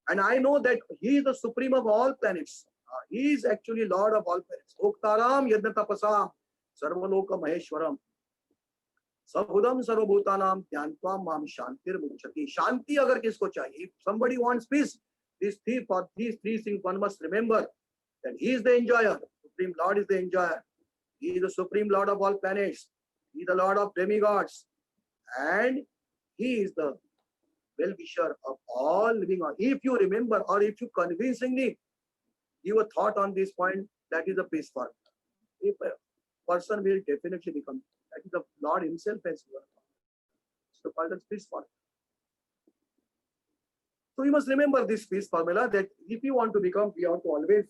And I know that he is the supreme of all planets. He is actually Lord of all planets. Bhoktaram yadna tapasa sarvaloka maheshwaram. Sabhudam sarvabhutanam tyantvam mam shantir muchyati. Shanti agar kisko chahiye. If somebody wants peace, these three things one must remember, that he is the enjoyer. Supreme Lord is the enjoyer. He is the supreme Lord of all planets. He is the Lord of demigods. And he is the well-wisher of all living organs. If you remember, or if you convincingly give a thought on this point, that is a peace formula. If a person will definitely become, that is the Lord himself has given. So called as peace formula. So you must remember this peace formula, that if you want to become, we have to always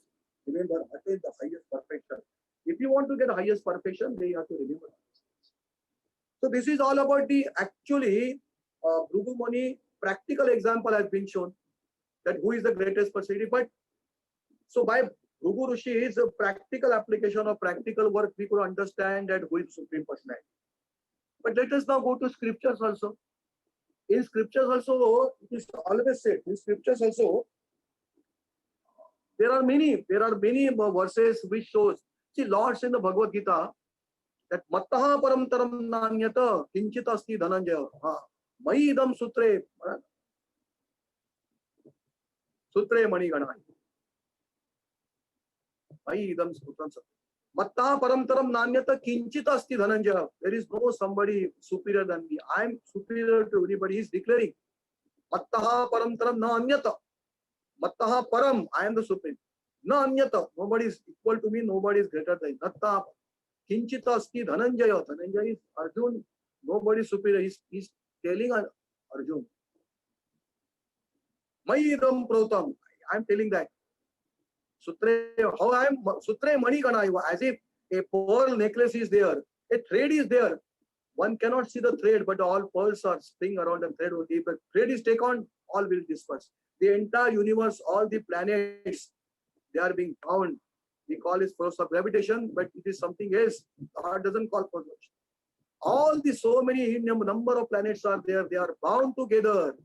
remember, attain the highest perfection. If you want to get the highest perfection, then you have to remember. So this is all about the actually Bhrigu Muni practical example has been shown, that who is the greatest personality. But so by Bhrigu Rishi is a practical application of practical work, we could understand that who is Supreme Personality. But let us now go to scriptures also. In scriptures also, it is always said, in scriptures also, there are many verses which shows. See, Lord says in the Bhagavad Gita that mattaha param taram nanyata kinchit asti dhananjaya. Mai idam sutre manigana. Mai idam sutram sutre. Mattaha param taram nanyata kinchit asti dhananjaya. There is no somebody superior than me. I am superior to everybody. He is declaring. Mattaha param taram na anyata. Mattaha param, I am the supreme. Na anyata, nobody is equal to me, nobody is greater than me. Natta kinchita asti dhananjaya. Dhananjaya is Arjun, nobody is superior. He is telling Arjun. Mai idam protam, I am telling that. Sutre, how I am Sutre Mani Ganaiva, as if a pearl necklace is there, a thread is there. One cannot see the thread, but all pearls are spring around the thread. If the thread is taken on, all will disperse. The entire universe, all the planets, they are being bound. We call it force of gravitation, but it is something else. God doesn't call for gravitation. All the so many number of planets are there. They are bound together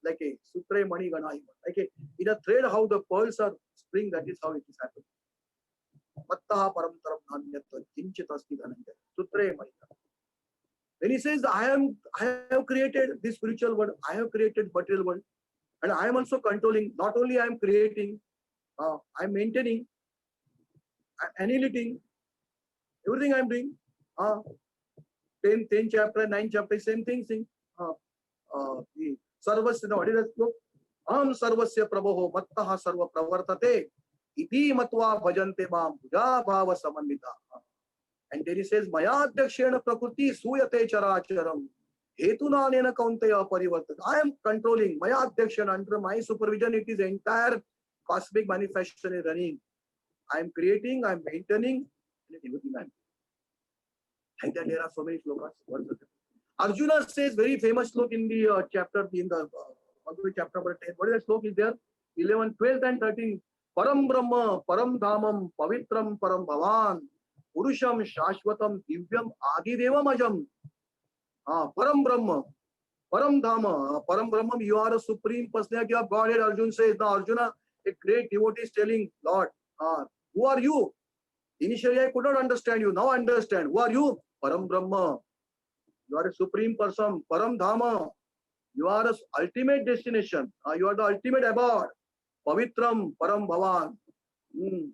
like a Sutre Mani Ganaiva. Like a, in a thread, how the pearls are spring, that is how it is happening. Mattaha paramtaram nanyatva kinchitasti dhananjaya. Sutre Mani. When he says, I have created this spiritual world, I have created material world, and I am also controlling. Not only I am creating, I am maintaining, annihilating, everything I am doing. 10 chapter, 9 chapter, same thing. Sarvasya, what is that book? Am sarvasya prabho mattaha sarva pravartate iti matva bhajante mam puja bhava samannita. And then he says, Mayadhyakshena prakriti suyate characharam hetuna nena kauntaya parivartat. I am controlling Mayadhyakshena, under my supervision. It is entire cosmic manifestation is running. I am creating, I am maintaining, everything I am. Like that, there are so many slokas. Arjuna says very famous slok in the chapter, in the chapter number 10. What is that slok is there? 11, 12 and 13. Param Brahma, Param Dhamam, Pavitram, Param Bhavan, Purusham, Shashvatam, Divyam, Adidevam Ajam. Param Brahma, Param Dhama, Param Brahma, you are a supreme personality of Godhead. Arjuna says, now Arjuna, a great devotee is telling, Lord, who are you? Initially, I could not understand you. Now I understand. Who are you? Param Brahma. You are a supreme person. Param Dhama. You are the ultimate destination. You are the ultimate abode. Pavitram, Param Bhavan.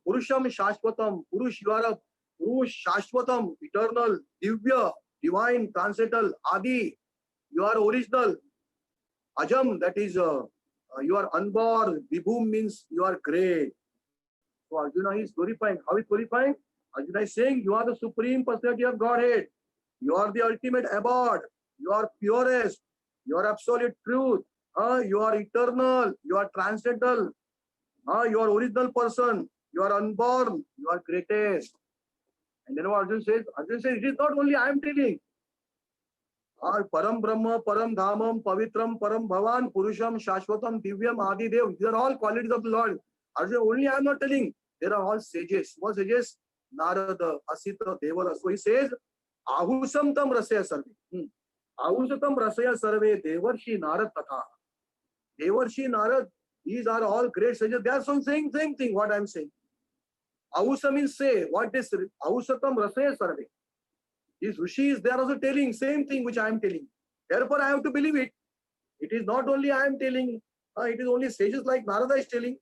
Purusham, Shashvatam. Purush, you are a Purush, Shashvatam, eternal, Divya, divine, transcendental, Adi. You are original. Ajam, that is, you are unborn. Vibhum means you are great. So Arjuna is glorifying. How is glorifying? Arjuna is saying, you are the supreme personality of Godhead. You are the ultimate abode. You are purest. You are absolute truth. You are eternal. You are transcendental. You are original person. You are unborn. You are greatest. And then what Arjuna says, it is not only I am telling. Param Brahma, Param Dhamam, Pavitram, Param Bhavan, Purusham, Shashvatam, Divyam, Adidev. These are all qualities of the Lord. Arjuna, only I am not telling. There are all sages. What sages? Narada, Asita, Devala. So he says, Ahusam tam rasaya sarve. Ahusatam rasaya sarve, Devarshi Narad Tatha. Devarshi Narad, these are all great sages. They are saying same thing what I am saying. Ahusa means say. What is Ahusatam rasaya sarve? These rishis, they are also telling same thing which I am telling. Therefore, I have to believe it. It is not only I am telling, it is only sages like Narada is telling.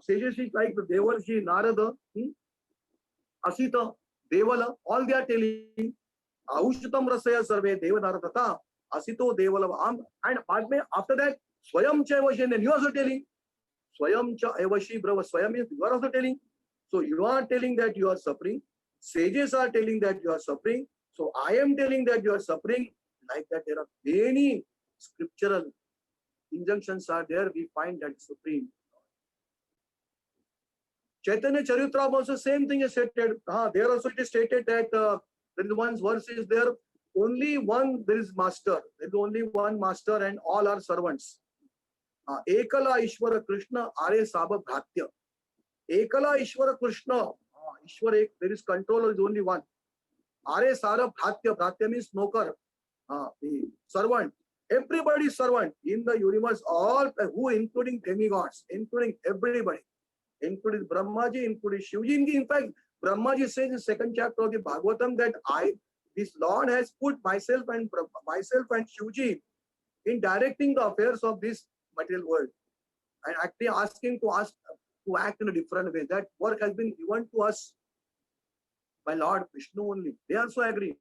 Sages is like the Devarshi, Narada, Asita, Devala, all they are telling. Ahushatam rasaya sarve Devanara Tata, Asito Devala. And after that, Swayam cha evashi, and you are also telling. Swayam cha evashi brava. Swayam means you are also telling. So you are telling that you are suffering. Sages are telling that you are suffering. So I am telling that you are suffering. Like that, there are many scriptural injunctions are there. We find that supreme. Chaitanya Charitamrita also same thing is stated. There also it is stated that there is one verse is there. Only one there is master. There is only one master and all are servants. Ekala Ishvara Kṛṣna Are Sabha Bhratya. Ekala Ishvara Kṛṣna. Ishvara, there is controller, is only one. Are Sara Bhratya. Bhratya means smoker. The servant. Everybody is servant in the universe. All who, including demigods, including everybody. Including Brahmaji, including Shivji. In fact, Brahmaji says in the second chapter of the Bhagavatam that this Lord has put myself and Shivji in directing the affairs of this material world, and actually asking to act in a different way. That work has been given to us by Lord Krishna only. They also agree.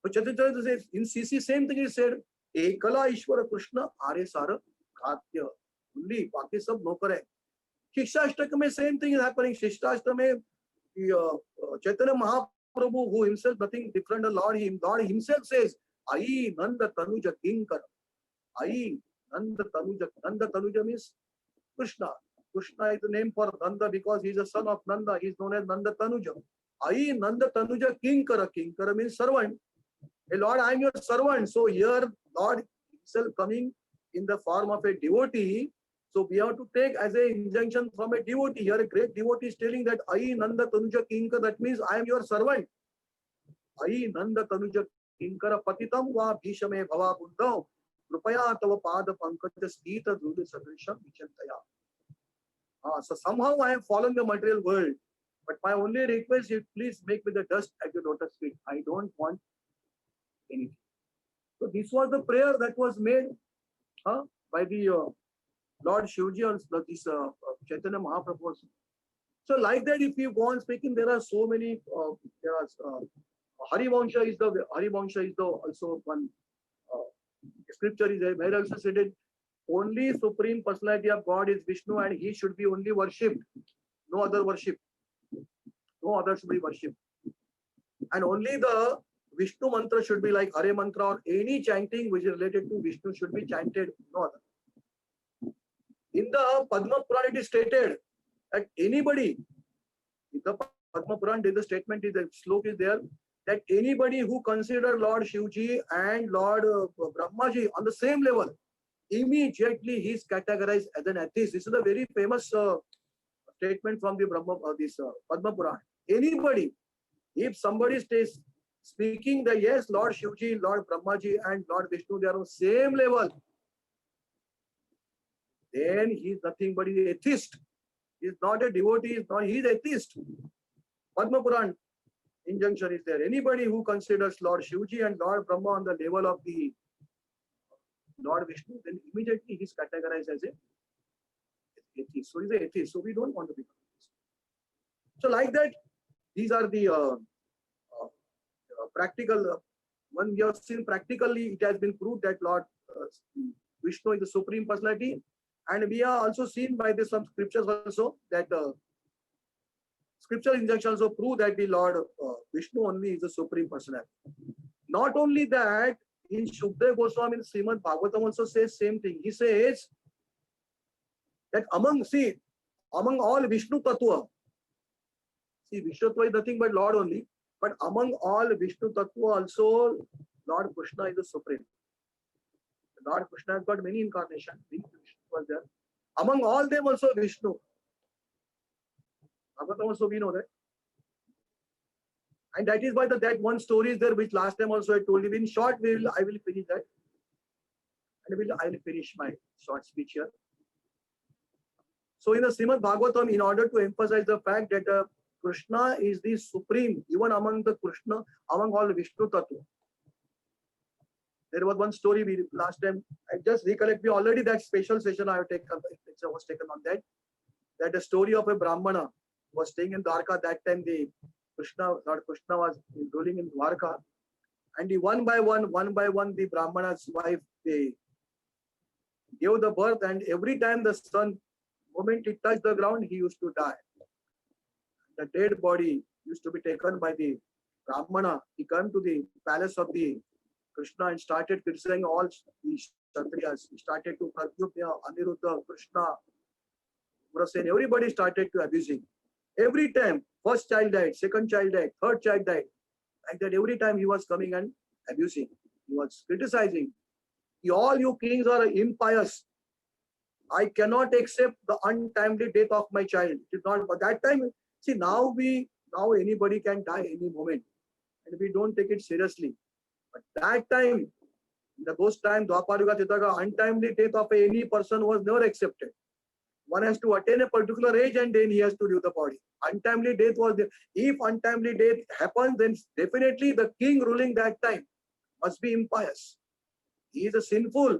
But Chaitanya says in CC same thing is said. Ekala Ishvara Kṛṣna Are Sara Bhratya. Only बाकी सब नौकर है. शिक्षाष्टक में same thing is happening. शिक्षाष्टक में Chaitanya Mahaprabhu, who himself nothing different than Lord himself says, Ai Nanda Tanuja Kinkar. Ai Nanda Tanuja. Nanda Tanuja means Krishna. Krishna is the name for Nanda because he is a son of Nanda. He is known as Nanda Tanuja. Ai Nanda Tanuja Kinkara. Kinkara means servant. Hey Lord, I am your servant. So here Lord himself coming in the form of a devotee. So we have to take as an injunction from a devotee. Here a great devotee is telling that Ai Nanda Tanuja Kinkara. That means I am your servant. Ai Nanda Tanuja Kinkara Patitam Va Bhishame Bhava Buddham Rupaya Tava Pada Pankaja Stita Dhruva Sadrisham Vichantaya. So somehow I have fallen the material world. But my only request is please make me the dust at your lotus feet. I don't want anything. So this was the prayer that was made by the Lord Shivji or this Chaitanya Mahaprabhu. So like that, if you go on speaking, there are so many. There are Harivansha is the also one scripture is there. Where also said it, only Supreme Personality of God is Vishnu and he should be only worshipped. No other worship. No other should be worshipped. And only the Vishnu mantra should be like Hare mantra or any chanting which is related to Vishnu should be chanted. No other. In the Padma Purana it is stated that anybody, in the Padma Purana the statement is, the sloka is there, that anybody who consider Lord Shivji and Lord Brahmaji on the same level, immediately he is categorized as an atheist. This is a very famous statement from the Padma Purana. Anybody, if somebody stays speaking that yes, Lord Shivji, Lord Brahmaji and Lord Vishnu, they are on the same level, then he is nothing but an atheist. He is not a devotee, he is atheist. Padma Purana injunction is there. Anybody who considers Lord Shivji and Lord Brahma on the level of the Lord Vishnu, then immediately he is categorized as an atheist. So he is an atheist. So we don't want to become atheist. So like that, these are the practical. When we have seen practically, it has been proved that Lord Vishnu is the Supreme Personality. And we are also seen by this some scriptures also that scriptural injunctions also prove that the Lord Vishnu only is the Supreme Personality. Not only that, in Shukdev Goswami in Srimad Bhagavatam also says same thing. He says that among all Vishnu Tattva, see Vishnu Tattva is nothing but Lord only, but among all Vishnu Tattva also Lord Krishna is the Supreme. Lord Krishna has got many incarnations. Vishnu was there. Among all them also Vishnu. Bhagavatam also we know that. And that is why that one story is there, which last time also I told you. In short, I will finish that. And I will finish my short speech here. So in the Srimad Bhagavatam, in order to emphasize the fact that Krishna is the supreme, even among the Krishna, among all Vishnu Tattva. There was one story we last time. I just recollect me already that special session I have taken. Was taken on that. That the story of a Brahmana was staying in Dwarka. That time Lord Krishna was ruling in Dwarka, and one by one, the Brahmana's wife, they gave the birth, and every time the son, moment it touched the ground, he used to die. The dead body used to be taken by the Brahmana. He came to the palace of the Kṛṣna and started criticizing all the Kshatriyas. He started to Pradyumna, Aniruddha, Kṛṣna, Murasen, everybody started to abusing. Every time, first child died, second child died, third child died. Like that, every time he was coming and abusing. He was criticizing. All you kings are impious. I cannot accept the untimely death of my child. It is not, but that time, see, now anybody can die any moment. And we don't take it seriously. But that time, in those times, Dwapara Yuga, untimely death of any person was never accepted. One has to attain a particular age and then he has to leave the body. Untimely death was there. If untimely death happens, then definitely the king ruling that time must be impious. He is a sinful.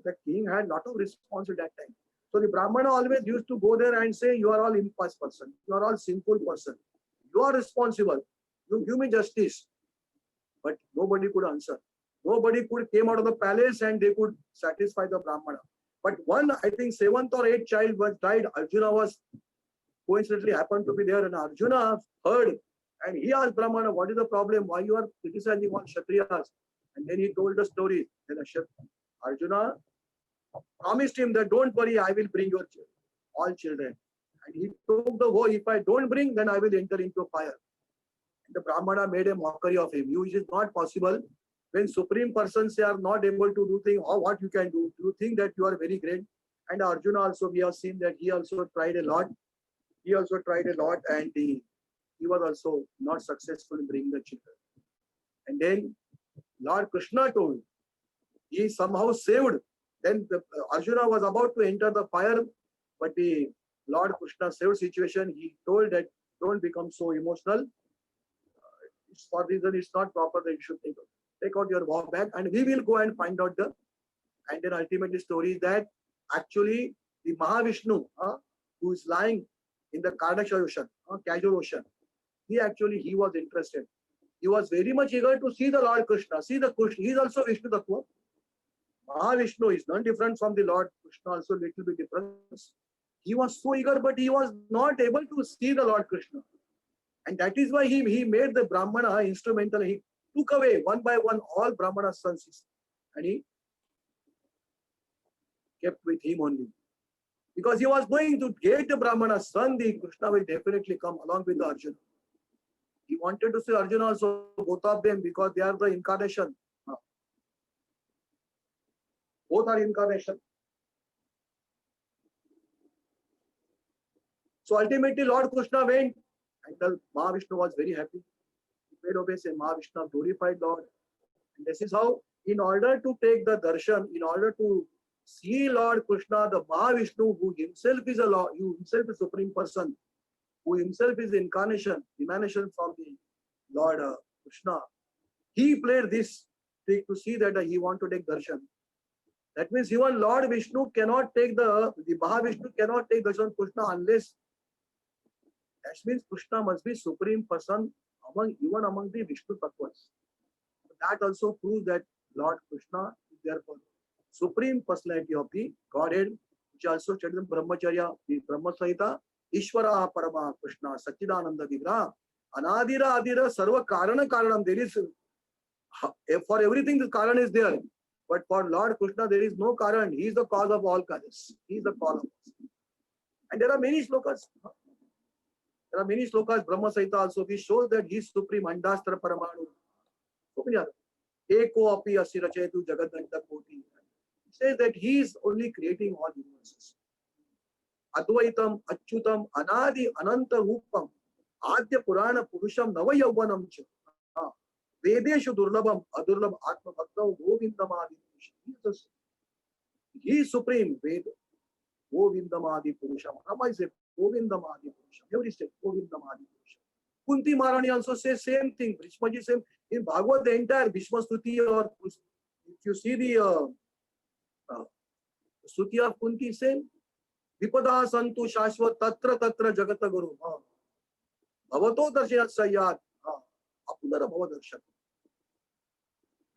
The king had a lot of response at that time. So the Brahmana always used to go there and say, you are all impious person. You are all sinful person. You are responsible. You give me justice. But nobody could answer. Nobody could came out of the palace and they could satisfy the Brahmana. But one, I think, 7th or 8th child was died. Arjuna was coincidentally happened to be there, and Arjuna heard, and he asked Brahmana, what is the problem? Why you are criticizing all Kshatriyas? And then he told the story. Then Arjuna promised him that don't worry, I will bring your all children. And he took the vow, if I don't bring, then I will enter into fire. And the Brahmana made a mockery of him. You, it is not possible. When Supreme Persons are not able to do things, or what you can do, you think that you are very great. And Arjuna also, we have seen that he also tried a lot. He also tried a lot, and he was also not successful in bringing the children. And then Lord Krishna told, he somehow saved. Then Arjuna was about to enter the fire, but the Lord Krishna saved situation. He told that don't become so emotional. It's for reason it's not proper that you should take out your vow back, and we will go and find out the. And then ultimately story is that actually the Mahavishnu, who is lying in the Kardasha ocean, casual ocean, he was interested. He was very much eager to see the Lord Krishna. See the Krishna. He is also Vishnu Tattva. Mahavishnu is not different from the Lord Krishna, also little bit different. He was so eager, but he was not able to see the Lord Krishna. And that is why he made the Brahmana instrumental. He took away one by one all Brahmana's sons, and he kept with him only. Because he was going to get the Brahmana's son, the Krishna will definitely come along with the Arjuna. He wanted to see Arjuna also, both of them, because they are the incarnation. Both are incarnation. So ultimately Lord Krishna went, and the Mahavishnu was very happy. He paid obeisance, and Mahavishnu glorified Lord. And this is how, in order to take the darshan, in order to see Lord Krishna, the Mahavishnu, who himself is a Lord, who himself is Supreme Person, who himself is incarnation, emanation from the Lord Krishna, he played this trick to see that he want to take darshan. That means even Lord Vishnu cannot take the Mahavishnu cannot take darshan of Krishna unless, that means Krishna must be Supreme Person even among the Vishnu Tattvas. That also proves that Lord Krishna is therefore Supreme Personality of the Godhead, which also Chaitanya Brahmacharya, the Brahma Sahita, Ishvara Parama Krishna, Satchidananda Vigraha, Anadira Adira Sarva Karana Karanam. There is, for everything the Karan is there. But for Lord Krishna, there is no Karan. He is the cause of all causes. He is the cause of all. And there are many slokas. There are many slokas, Brahma Sahita also, which shows that he is Supreme, Andastra Paramanu. So many others. Eko api asirachetu jagadanta koti. Says that he is only creating all universes. Advaitam, Achyutam, Anadi, Ananta Rupam, Adya Purana Purusham, Nava Yauvanam Cha. Vedeshu Durlabam, Adurlab Atma Bhakta, Govindamadi Purusham. He is supreme, Ved, Govindamadi Purusham. Rama is a Govindamadi Purusham. Every step, Govindamadi Purusham. Kunti Maharani also says same thing. Bhishmaji same. In Bhagavad, the entire Bhishma Stuti, or if you see the Stuti of Kunti, same. Vipada Santu Shashvat Tatra Tatra Jagata Guru. Bhavato Darshanat Sayyad. Apunara Bhavadarshan.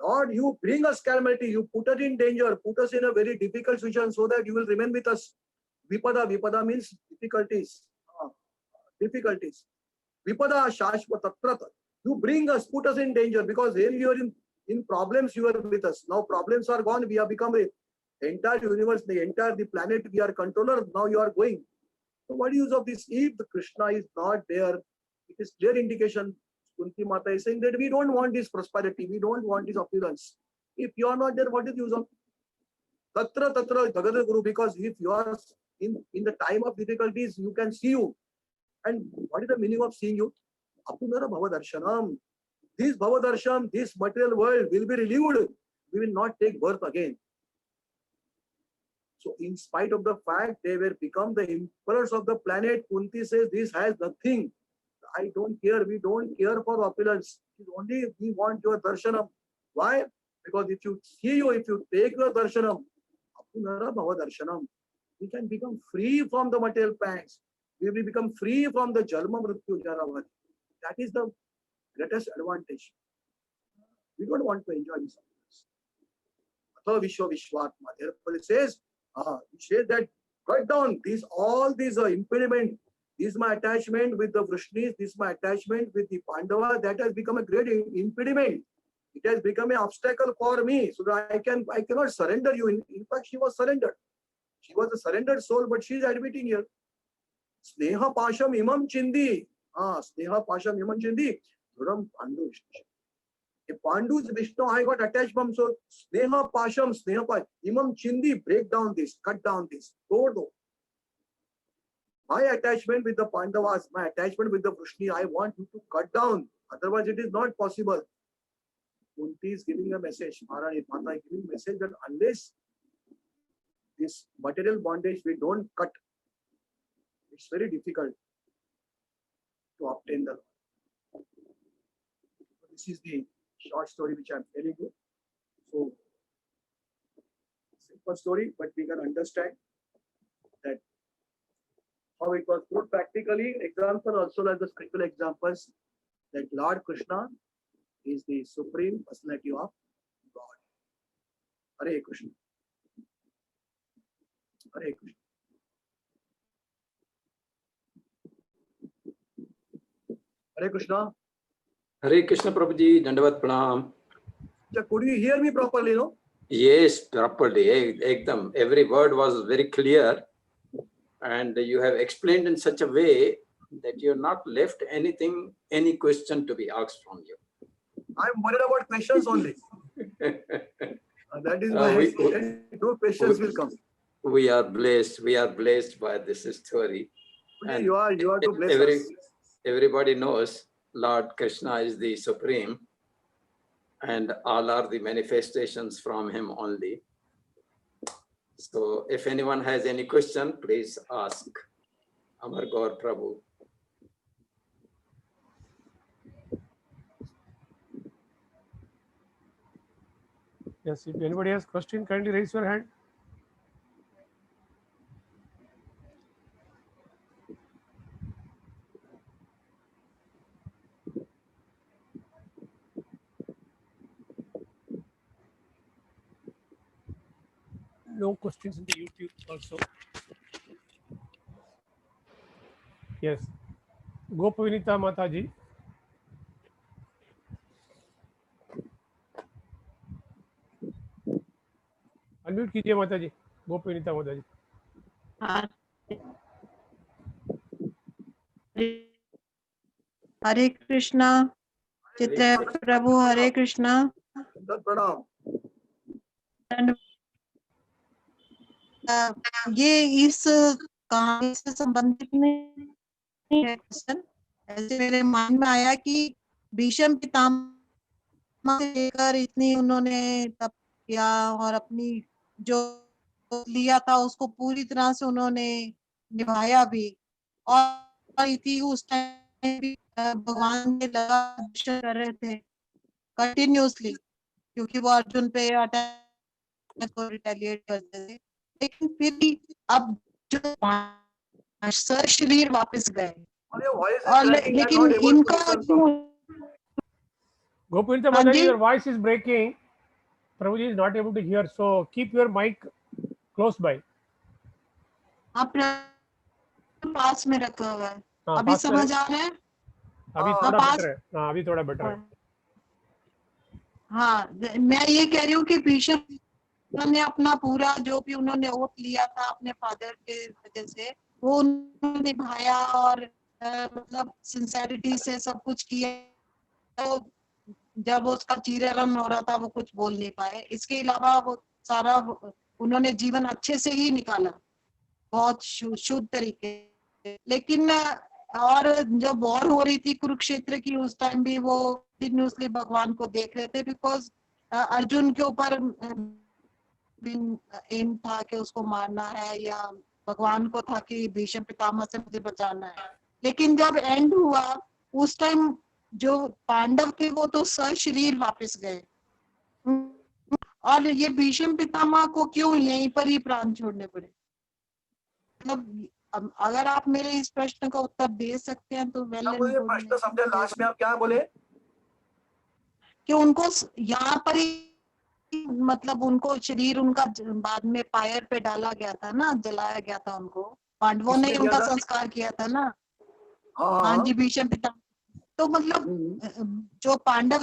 Lord, you bring us calamity, you put us in danger, put us in a very difficult situation so that you will remain with us. Vipada means difficulties. Difficulties. Vipada Shashvat Tatra. You bring us, put us in danger, because when you are in problems, you are with us. Now problems are gone, we have become the entire universe, the planet, we are controller, now you are going. So what is use of this? If the Krishna is not there, it is clear indication. Kunti Mata is saying that we don't want this prosperity, we don't want this opulence. If you are not there, what is the use of Tatra Jagata Guru? Because if you are in the time of difficulties, you can see you. And what is the meaning of seeing you? Apunara Bhavadarshanam. This Bhavadarsham, this material world will be relieved. We will not take birth again. So in spite of the fact they were become the emperors of the planet, Kunti says this has nothing. I don't care. We don't care for opulence. Only we want your darshanam. Why? Because if you see you, if you take your darshanam, apunara bhavadarshanam, we can become free from the material pangs. We will become free from the jalma mrityu jaravati. That is the greatest advantage. We don't want to enjoy this opulence. Atha Vishwa Vishwatma. Therefore it says that cut down all these impediment. This is my attachment with the Vrishnis, this is my attachment with the Pandava, that has become a great impediment. It has become an obstacle for me, so that I cannot surrender you. In fact, she was surrendered. She was a surrendered soul, but she is admitting here. Sneha pasham imam chindi. Sneha pasham imam chindi. Dhuram Pandu Vishnu. If Pandu's Vishnu, I got attached from so Sneha pasham, imam chindi, break down this, cut down this, todo. My attachment with the Pandavas, my attachment with the Vrishni, I want you to cut down. Otherwise, it is not possible. Kunti is giving a message. Maharani Mata is giving a message that unless this material bondage we don't cut, it's very difficult to obtain the Lord. This is the short story which I am telling you. So, simple story, but we can understand that how it was put practically. Example also like the spiritual examples that Lord Krishna is the supreme personality of God. Hare Krishna. Hare Krishna. Hare Krishna. Hare Krishna, Prabhuji, Dandavat Pranam. Could you hear me properly, no? Yes, properly. Ekdam. Every word was very clear, and you have explained in such a way that you have not left any question to be asked from you. I'm worried about questions only. That is why no questions will come. We are blessed. We are blessed by this story. And you are to bless us. Everybody knows Lord Krishna is the supreme, and all are the manifestations from him only. So if anyone has any question, please ask Amar Gaurang Prabhu. Yes, if anybody has question, kindly raise your hand. No questions in the YouTube also. Yes. Gopavinita Mataji. Unmute कीजिए माता जी. गोपविनीता माता जी. हरे कृष्णा. चित्र प्रभु हरे कृष्णा. प्रणाम. ये इस कहानी से संबंधित नहीं है क्वेश्चन. ऐसे मेरे माइंड में आया कि भीष्म पितामह से लेकर इतनी उन्होंने तप किया और अपनी जो लिया था उसको पूरी तरह से उन्होंने निभाया भी, और थी उस टाइम भी भगवान के लगा कर रहे थे कंटिन्यूसली, क्योंकि वो अर्जुन पे अटैक को रिटेलिएट करते थे. लेकिन फिर भी अब जो शरीर वापस गए, और लेकिन इनका गोपविनीता माता जी, your voice is breaking. Prabhuji is not able to hear, so keep your mic close by. आप पास में रखा हुआ है. अभी समझ आ रहा है? अभी थोड़ा बेटर है. हाँ, अभी थोड़ा बेटर है. हाँ, मैं ये कह रही हूँ कि भीष्म ने अपना पूरा जो भी उन्होंने ओथ लिया था अपने फादर के वजह से, वो उन्होंने निभाया और मतलब सिंसेरिटी से सब कुछ किया. तो जब उसका चीरहरण हो रहा था वो कुछ बोल नहीं पाए. इसके अलावा वो सारा उन्होंने जीवन अच्छे से ही निकाला, बहुत शुद्ध तरीके. लेकिन और जब वॉर हो रही थी कुरुक्षेत्र की, उस टाइम भी वो कंटिन्यूसली भगवान को देख रहे थे, बिकॉज अर्जुन के ऊपर एम था कि उसको मारना है, या भगवान को था कि भीष्म पितामह से मुझे बचाना है. लेकिन जब एंड हुआ उस टाइम जो पांडव थे वो तो सशरीर वापस गए, और ये भीष्म पितामह को क्यों यहीं पर ही प्राण छोड़ने पड़े? मतलब अगर आप मेरे इस प्रश्न का उत्तर दे सकते हैं तो वेल. प्रश्न समझे लास्ट में आप क्या बोले कि उनको यहाँ पर ही मतलब उनको शरीर उनका बाद में फायर पे डाला गया था ना, जलाया गया था उनको. पांडवों ने उनका संस्कार किया था ना. हाँ जी, भीष्म पितामह. तो मतलब जो पांडव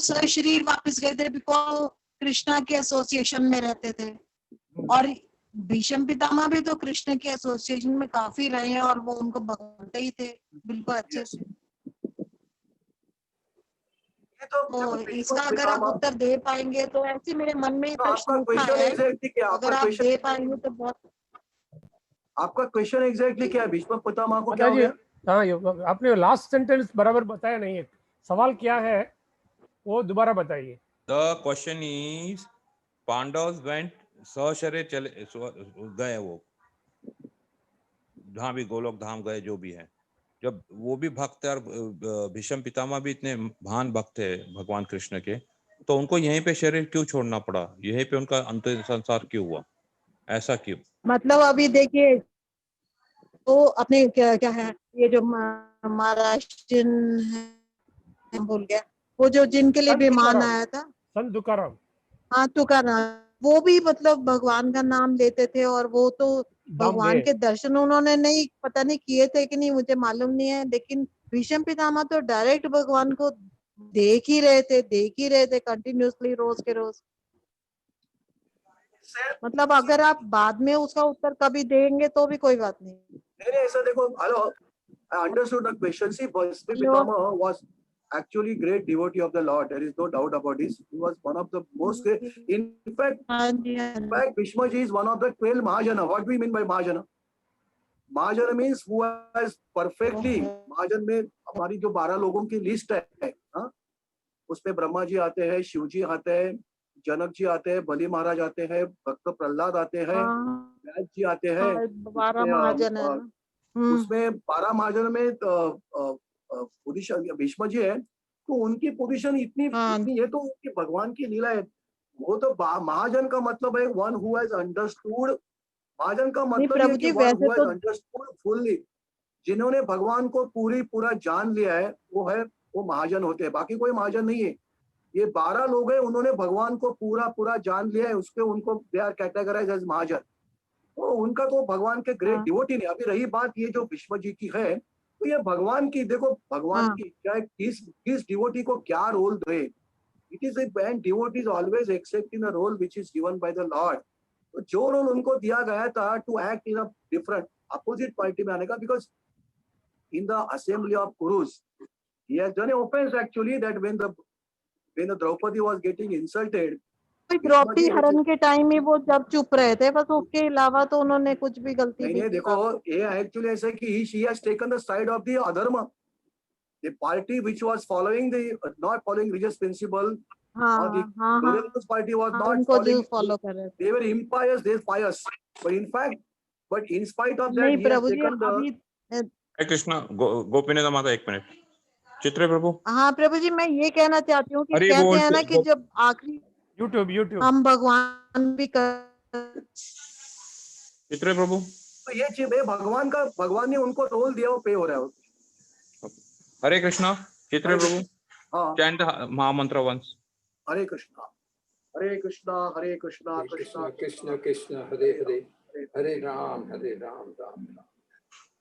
शरीर वापस गए थे बिकॉज कृष्णा के एसोसिएशन में रहते थे, और भीष्म पितामह भी तो कृष्ण के एसोसिएशन में काफी रहे हैं और वो उनको भगवानते ही थे बिल्कुल अच्छे से। तो इसका अगर आप उत्तर दे पाएंगे तो ऐसे मेरे मन में प्रश्न उठा है, अगर आप दे पाएंगे तो बहुत। आपका क्वेश्चन एग्जैक्टली क्या है? भीष्म पितामह को क्या हो गया? हाँ, आपने लास्ट सेंटेंस बराबर बताया नहीं है। सवाल क्या है वो दोबारा बताइए। The question is, Pandav went सशरीर चले गए, वो जहाँ भी गोलोक धाम गए, जो भी है, जब वो भी भक्त है और भीष्म पितामह भी इतने महान भक्त है भगवान कृष्ण के, तो उनको यहीं पे शरीर क्यों छोड़ना पड़ा? यहीं पे उनका अंतिम संस्कार क्यों हुआ? ऐसा क्यों? मतलब अभी देखिए तो अपने क्या है ये जो महाराष्ट्रियन है, भूल गया, वो जो जिनके लिए विमान आया था, संत तुकाराम। हाँ तुकाराम, वो भी मतलब भगवान का नाम लेते थे और वो तो भगवान के दर्शन उन्होंने नहीं, पता नहीं किए थे कि नहीं, मुझे मालूम नहीं है, लेकिन भीष्म पितामह तो डायरेक्ट भगवान को देख ही रहे थे कंटिन्यूअसली, रोज के रोज। मतलब अगर आप बाद में उसका उत्तर कभी देंगे तो भी कोई बात नहीं। नहीं, ऐसा देखो, hello, I understood the question. See, Bhishma Pitamaha was actually great devotee of the Lord. There is no doubt about this. He was one of the most great. In fact, Bhishma ji is one of the 12 Mahajana. What do we mean by Mahajana? Mahajana means who has perfectly. Mahajan में हमारी जो 12 लोगों की list है, हाँ, उसमें ब्रह्मा जी आते हैं, शिव जी आते हैं, जनक जी आते हैं, बलि महाराज आते हैं, भक्त प्रहलाद आते हैं, व्यास जी आते हैं, 12 महाजन है। उसमें 12 महाजन में पोजीशन भीष्म जी है, तो उनकी पोजीशन इतनी है, तो उनकी भगवान की लीला है। वो तो महाजन का मतलब है वन हु हैज अंडरस्टूड। महाजन का मतलब है कि one who has understood fully, जिन्होंने भगवान को पूरा जान लिया है, वो महाजन होते हैं, बाकी कोई महाजन नहीं है। ये 12 लोग हैं, उन्होंने भगवान को पूरा जान लिया है, उसके उनको दे आर कैटेगराइज्ड एज महाजन। तो उनका तो भगवान के ग्रेट डिवोटी नहीं। अभी रही बात ये जो भीष्म जी की है, तो ये भगवान की, देखो भगवान की चाहे किस डिवोटी को क्या रोल दे, it is and devotee is always accepting the role which is given by the lord. तो जो रोल उनको दिया गया था to act in a different opposite party में आने का, because in the assembly of Kurus he has done a offence actually, that when the Draupadi was getting insulted, Draupadi हरण के टाइम में वो जब चुप रहे थे, बस उसके अलावा तो उन्होंने कुछ भी गलती नहीं। देखो ये एक्चुअली ऐसे कि she has taken the side of the अधर्म, the party which was following the not following religious principle, or the Rupavilas party was not following, they were impious, they were pious, but in spite of that he has taken the हरे कृष्णा। गोपीनाथ माता, एक minute. चित्रे प्रभु। हाँ प्रभु जी, मैं ये कहना चाहती हूँ कि कहते हैं ना कि जब आखिरी यूट्यूब हम भगवान भी चित्रे प्रभु, तो ये चीज है, भगवान ने उनको रोल दिया, वो पे हो रहा है। हरे कृष्णा। चित्रे प्रभु, हाँ, चैंट महामंत्र वंस। हरे कृष्णा हरे कृष्णा कृष्णा कृष्ण कृष्ण हरे हरे, हरे राम राम राम